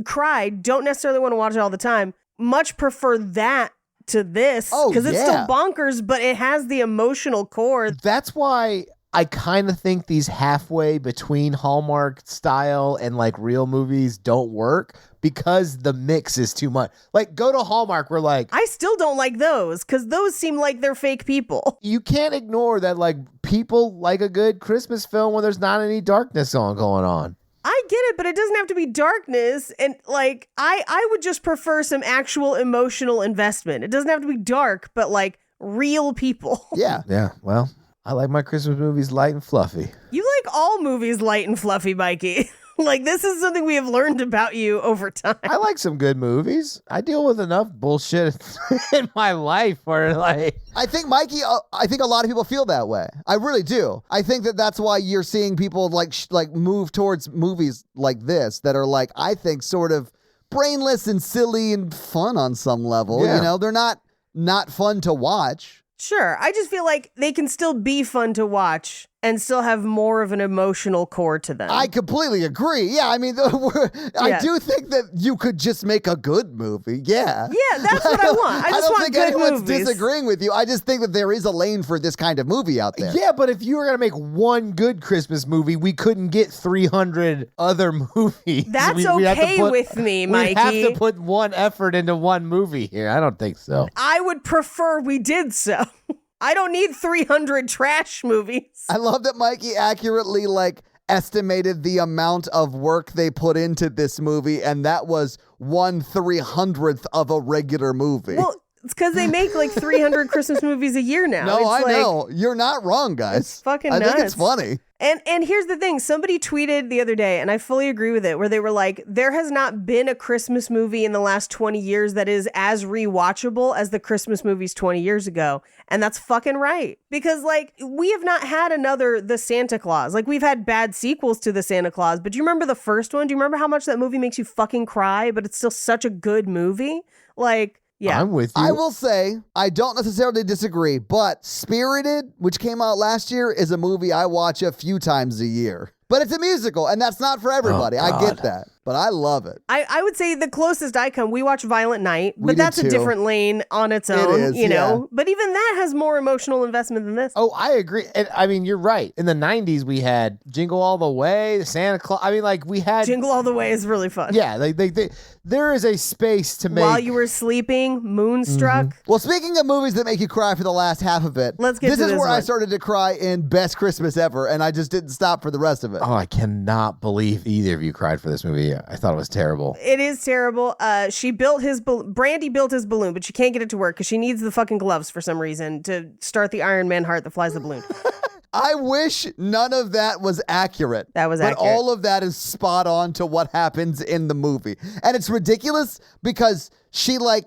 cried. Don't necessarily want to watch it all the time. Much prefer that to this because it's still bonkers, but it has the emotional core. That's why I kind of think these halfway between Hallmark style and like real movies don't work because the mix is too much. Like, go to Hallmark, we're like, I still don't like those because those seem like they're fake people. you can't ignore that like people like a good Christmas film when there's not any darkness going on. I get it, but it doesn't have to be darkness. And like, I would just prefer some actual emotional investment. It doesn't have to be dark, but like real people. Yeah. Yeah, well, I like my Christmas movies light and fluffy. You like all movies light and fluffy, Mikey. Like, this is something we have learned about you over time. I like some good movies. I deal with enough bullshit in my life where like... I think, Mikey, I think a lot of people feel that way. I really do. I think that that's why you're seeing people like move towards movies like this that are like, I think, sort of brainless and silly and fun on some level. Yeah. You know, they're not fun to watch. Sure. I just feel like they can still be fun to watch and still have more of an emotional core to them. I completely agree. Yeah, I mean, I do think that you could just make a good movie. Yeah. Yeah, that's what I want. I just don't want think good anyone's movies. disagreeing with you. I just think that there is a lane for this kind of movie out there. Yeah, but if you were going to make one good Christmas movie, we couldn't get 300 other movies. That's We'd have to okay put- with me, We'd Mikey. have to put one effort into one movie here. I don't think so. I would prefer we did so. I don't need 300 trash movies. I love that Mikey accurately estimated the amount of work they put into this movie, and that was 1/300th of a regular movie. Well, it's because they make like 300 Christmas movies a year now. no, It's I like, know. You're not wrong, guys. It's fucking I think nuts. it's funny. And here's the thing. Somebody tweeted the other day, and I fully agree with it, where they were like, there has not been a Christmas movie in the last 20 years that is as rewatchable as the Christmas movies 20 years ago. And that's fucking right. Because, like, we have not had another The Santa Claus. Like, we've had bad sequels to The Santa Claus, but do you remember the first one? Do you remember how much that movie makes you fucking cry, but it's still such a good movie? Like... yeah. I'm with you. I will say, I don't necessarily disagree, but Spirited, which came out last year, is a movie I watch a few times a year. But it's a musical, and that's not for everybody. I get that, but I love it. I would say the closest I come, we watch Violent Night, We but did that's too. a different lane on its own, is, you know? yeah. But even that has more emotional investment than this. Oh, I agree. And I mean, you're right. In the 90s, we had Jingle All the Way, Santa Claus. I mean, like, we had... Jingle All the Way is really fun. Yeah, there is a space to make... While You Were Sleeping, Moonstruck. Well, speaking of movies that make you cry for the last half of it, Let's get this to is this where I one. started to cry in Best Christmas Ever, and I just didn't stop for the rest of it. Oh, I cannot believe either of you cried for this movie. I thought it was terrible. It is terrible. She built Brandy built his balloon, but she can't get it to work because she needs the fucking gloves for some reason to start the Iron Man heart that flies the balloon. I wish none of that was accurate. That was but accurate. all of that is spot on to what happens in the movie. And it's ridiculous because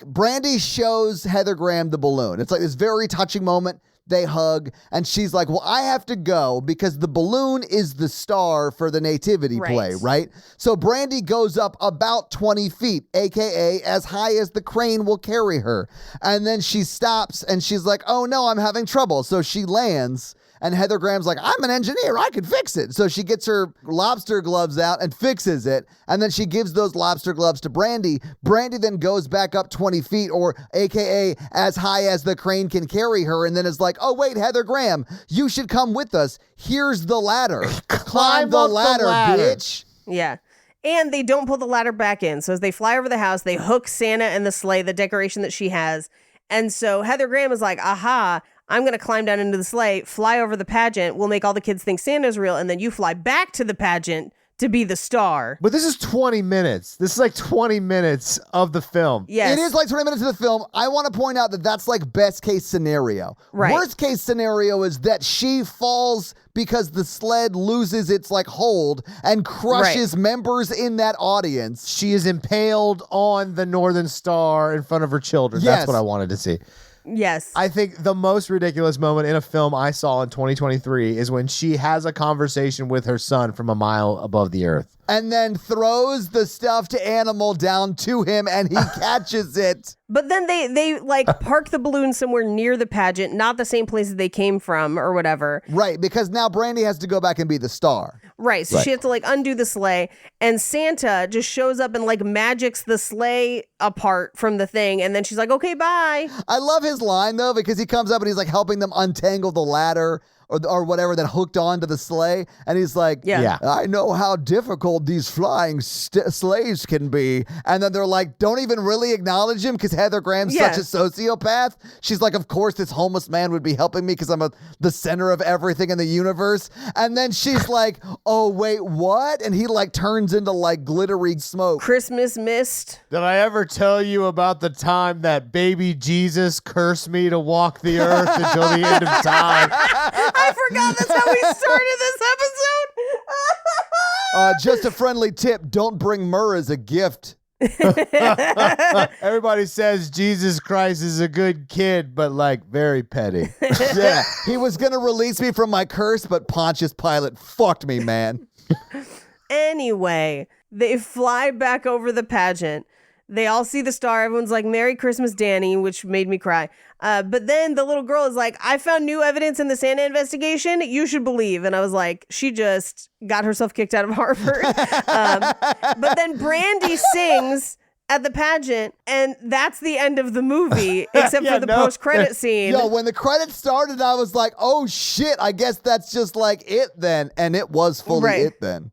Brandy shows Heather Graham the balloon. It's like this very touching moment. They hug, and she's like, well, I have to go because the balloon is the star for the nativity play, right? So Brandy goes up about 20 feet, aka as high as the crane will carry her. And then she stops, and she's like, oh no, I'm having trouble. So she lands. And Heather Graham's like, I'm an engineer. I can fix it. So she gets her lobster gloves out and fixes it. And then she gives those lobster gloves to Brandy. Brandy then goes back up 20 feet, or AKA as high as the crane can carry her. And then is like, oh, wait, Heather Graham, you should come with us. Here's the ladder. Climb the up the ladder, ladder. bitch. Yeah. And they don't pull the ladder back in. So as they fly over the house, they hook Santa and the sleigh, the decoration that she has. And so Heather Graham is like, aha, I'm going to climb down into the sleigh, fly over the pageant. We'll make all the kids think Santa's real. And then you fly back to the pageant to be the star. But this is 20 minutes. This is like 20 minutes of the film. Yes. It is like 20 minutes of the film. I want to point out that that's like best case scenario. Right. Worst case scenario is that she falls because the sled loses its like hold and crushes members in that audience. She is impaled on the Northern Star in front of her children. Yes. That's what I wanted to see. Yes. I think the most ridiculous moment in a film I saw in 2023 is when she has a conversation with her son from a mile above the earth. And then throws the stuffed animal down to him and he catches it. But then they like park the balloon somewhere near the pageant, not the same place that they came from or whatever. Right, because now Brandy has to go back and be the star. Right, so she has to like undo the sleigh, and Santa just shows up and like magics the sleigh apart from the thing, and then she's like, okay, bye. I love his line though, because he comes up and he's like helping them untangle the ladder or whatever that hooked onto the sleigh. And he's like, Yeah. I know how difficult these flying sleighs can be. And then they're like, don't even really acknowledge him because Heather Graham's such a sociopath. She's like, of course this homeless man would be helping me because I'm the center of everything in the universe. And then she's like, oh, wait, what? And he like turns into like glittery smoke. Christmas mist. Did I ever tell you about the time that baby Jesus cursed me to walk the earth until the end of time? I forgot that's how we started this episode. Just a friendly tip. Don't bring myrrh as a gift. Everybody says Jesus Christ is a good kid, but like very petty. Yeah, he was going to release me from my curse, but Pontius Pilate fucked me, man. Anyway, they fly back over the pageant. They all see the star. Everyone's like, Merry Christmas, Danny, which made me cry. But then the little girl is like, I found new evidence in the Santa investigation. You should believe. And I was like, she just got herself kicked out of Harvard. But then Brandy sings at the pageant, and that's the end of the movie, except for the post-credit scene. Yo, when the credits started, I was like, oh, shit, I guess that's just like it then. And it was fully it then.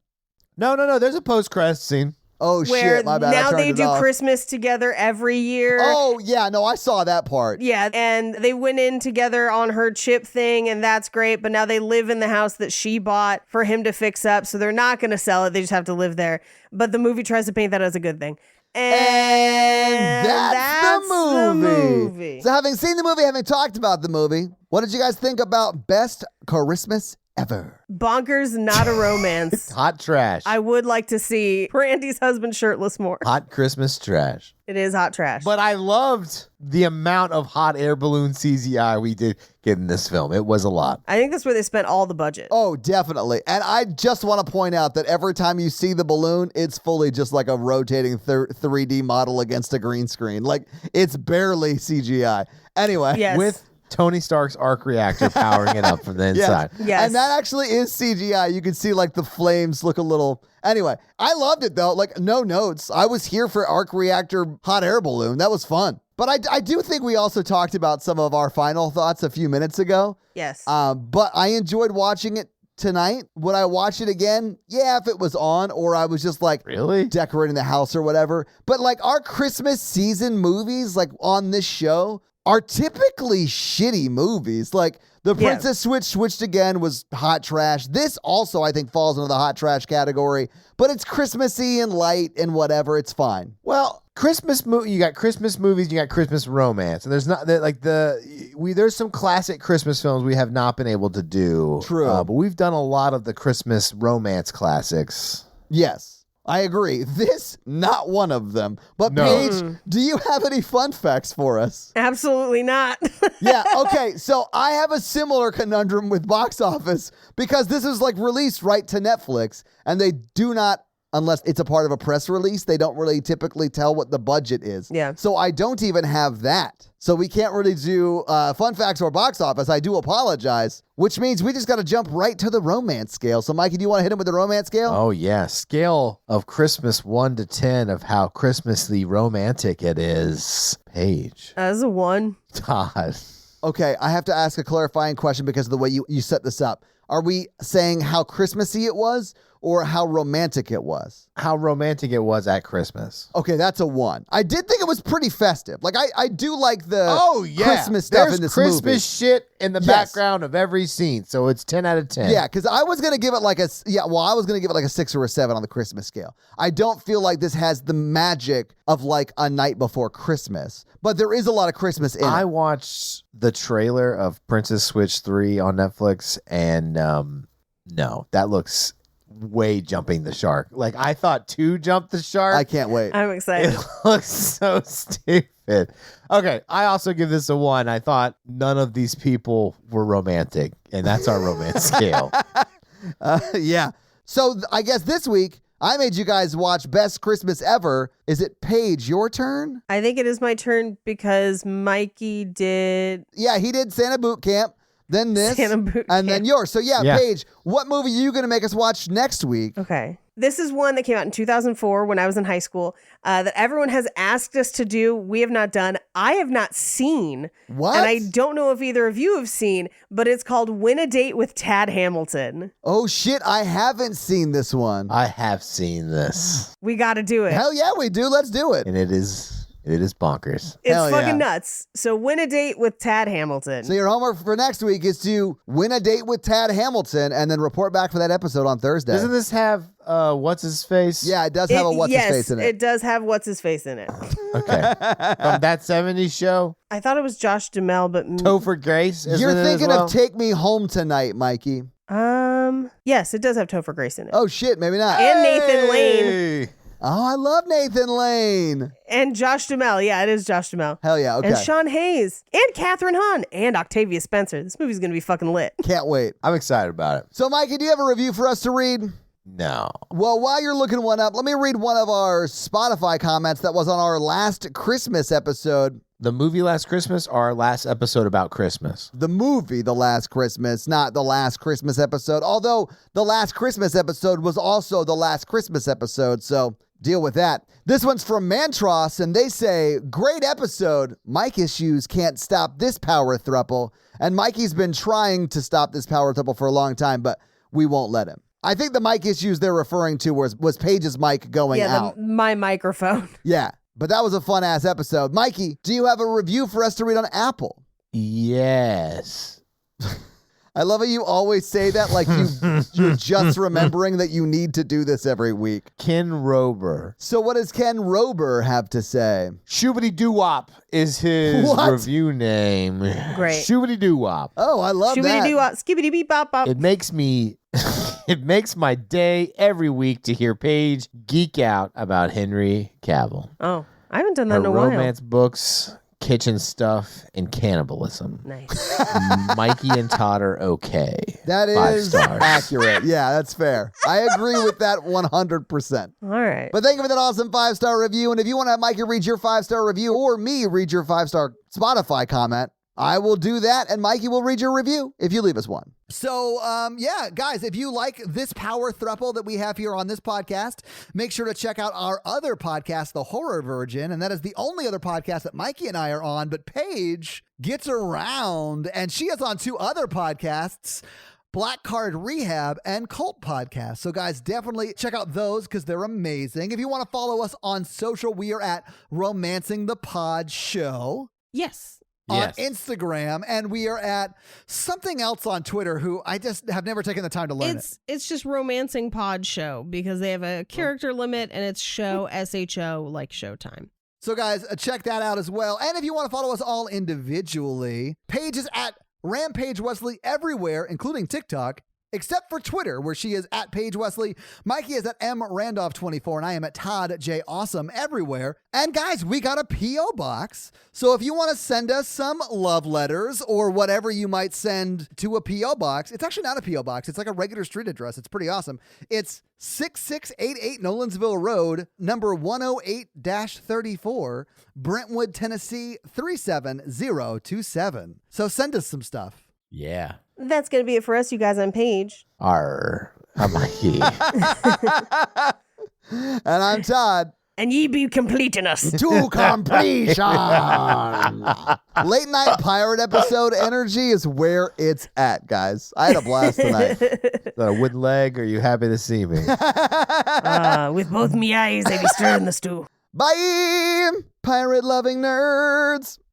No. There's a post-credit scene. Oh, where shit, my bad. now I turned they it do off. Christmas together every year. Oh, yeah, no, I saw that part. Yeah, and they went in together on her chip thing, and that's great. But now they live in the house that she bought for him to fix up, so they're not going to sell it. They just have to live there. But the movie tries to paint that as a good thing. And that's the movie. So having seen the movie, having talked about the movie, what did you guys think about Best Christmas Ever? Bonkers, not a romance. Hot trash. I would like to see Brandy's husband shirtless more. Hot Christmas trash. It is hot trash. But I loved the amount of hot air balloon CGI we did get in this film. It was a lot. I think that's where they spent all the budget. Oh, definitely. And I just want to point out that every time you see the balloon, it's fully just like a rotating 3D model against a green screen. Like, it's barely CGI. Anyway. Yes. With Tony Stark's arc reactor powering it up from the inside. Yes. And that actually is CGI. You can see like the flames look a little. Anyway, I loved it though. Like, no notes. I was here for arc reactor hot air balloon. That was fun. But I do think we also talked about some of our final thoughts a few minutes ago. Yes. But I enjoyed watching it tonight. Would I watch it again? Yeah, if it was on, or I was just like Really? decorating the house or whatever. But like our Christmas season movies, like on this show, are typically shitty movies. Like The Princess Switched Again was hot trash. This also, I think, falls into the hot trash category, but it's Christmassy and light and whatever. It's fine. Well, you got Christmas movies, you got Christmas romance, and there's not like there's some classic Christmas films we have not been able to do. True. But we've done a lot of the Christmas romance classics. Yes. I agree. This, not one of them. But No. Paige, do you have any fun facts for us? Absolutely not. Yeah, okay. So I have a similar conundrum with box office because this is like released right to Netflix and they do not, unless it's a part of a press release, they don't really typically tell what the budget is. Yeah. So I don't even have that. So we can't really do fun facts or box office. I do apologize, which means we just got to jump right to the romance scale. So Mikey, do you want to hit him with the romance scale? Oh yeah, scale of Christmas 1 to 10 of how Christmasly romantic it is. Paige. As a 1. Todd. Okay, I have to ask a clarifying question because of the way you set this up. Are we saying how Christmassy it was or how romantic it was? How romantic it was at Christmas. Okay, that's a 1. I did think it was pretty festive. Like, I do like the Christmas stuff There's in this Christmas movie. shit in the background of every scene, so it's 10 out of 10. Yeah, because I was going to give it like a 6 or a 7 on the Christmas scale. I don't feel like this has the magic of like A Night Before Christmas, but there is a lot of Christmas in I it. watched the trailer of Princess Switch 3 on Netflix, and No, that looks way jumping the shark. Like, I thought 2 jumped the shark. I can't wait. I'm excited. It looks so stupid. Okay, I also give this a 1. I thought none of these people were romantic, and that's our romance scale. Yeah. So I guess this week I made you guys watch Best Christmas Ever. Is it Paige, your turn? I think it is my turn because Mikey did Yeah, he did Santa Boot Camp, then this, Santa Boot and then Camp. yours. So yeah, Yeah. Paige, what movie are you going to make us watch next week? Okay. This is one that came out in 2004 when I was in high school that everyone has asked us to do. We have not done. I have not seen. What? And I don't know if either of you have seen, but it's called Win a Date with Tad Hamilton. Oh shit, I haven't seen this one. I have seen this, We got to do it. Hell yeah, we do. Let's do it. and it is bonkers. It's hell fucking yeah. nuts. So Win a Date with Tad Hamilton. So your homework for next week is to win a date with Tad Hamilton and then report back for that episode on Thursday. Doesn't this have what's his face? Yeah, it does have a what's yes, his face in it. It does have what's his face in it. Okay. From That 70s Show, I thought it was Josh Duhamel, but Topher Grace. Isn't You're it as thinking well? of Take Me Home Tonight, Mikey. yes, it does have Topher Grace in it. Oh shit, maybe not. And Nathan Lane Hey! Oh, I love Nathan Lane. and Josh Duhamel. Yeah, it is Josh Duhamel. Hell yeah, okay. And Sean Hayes and Catherine Hahn and Octavia Spencer. This movie's gonna be fucking lit. Can't wait. I'm excited about it. So, Mikey, do you have a review for us to read? No. Well, while you're looking one up, let me read one of our Spotify comments that was on our last Christmas episode. The movie Last Christmas or our last episode about Christmas? The movie The Last Christmas, not the last Christmas episode. Although the last Christmas episode was also the last Christmas episode, so deal with that. This one's from Mantros, and they say, great episode. Mike issues can't stop this power thruple. And Mikey's been trying to stop this power thruple for a long time, but we won't let him. I think the mic issues they're referring to was Paige's mic going out. My microphone. Yeah, but that was a fun-ass episode. Mikey, do you have a review for us to read on Apple? Yes. I love how you always say that like you're just remembering that you need to do this every week. Ken Rober. So what does Ken Rober have to say? Shubity Doo Wop is his What? review name. Great. Shubity Doo Wop. Oh, I love Shoobity that. doo skibbity beep bop bop. It makes me it makes my day every week to hear Paige geek out about Henry Cavill. Oh, I haven't done that Her in a while. romance books, kitchen stuff, and cannibalism. Nice. Mikey and Todd are okay. That 5 is stars. accurate. Yeah, that's fair. I agree with that 100%. All right. But thank you for that awesome 5-star review. And if you want to have Mikey read your 5-star review or me read your 5-star Spotify comment, I will do that, and Mikey will read your review if you leave us one. So, yeah, guys, if you like this power thruple that we have here on this podcast, make sure to check out our other podcast, The Horror Virgin, and that is the only other podcast that Mikey and I are on, but Paige gets around, and she is on 2 other podcasts, Black Card Rehab and Cult Podcast. So, guys, definitely check out those because they're amazing. If you want to follow us on social, we are at Romancing the Pod Show Yes. on Yes. Instagram, and we are at something else on Twitter who I just have never taken the time to learn It's just Romancing Pod Show because they have a character limit and it's show SHO like Showtime. So guys, check that out as well. And if you want to follow us all individually, Paige is at Rampage Wesley everywhere, including TikTok, except for Twitter, where she is at Paige Wesley. Mikey is at mrandolph24, and I am at Todd J Awesome everywhere. And guys, we got a P.O. box. So if you want to send us some love letters or whatever you might send to a P.O. box, it's actually not a P.O. box. It's like a regular street address. It's pretty awesome. It's 6688 Nolensville Road, number 108-34, Brentwood, Tennessee 37027. So send us some stuff. Yeah. That's going to be it for us, you guys, on Paige. I'm Mikey. And I'm Todd. And ye be completing us. To completion. Late night pirate episode energy is where it's at, guys. I had a blast tonight. Is that a wooden leg? Or are you happy to see me? With both me eyes, I be stirring the stew. Bye, pirate loving nerds.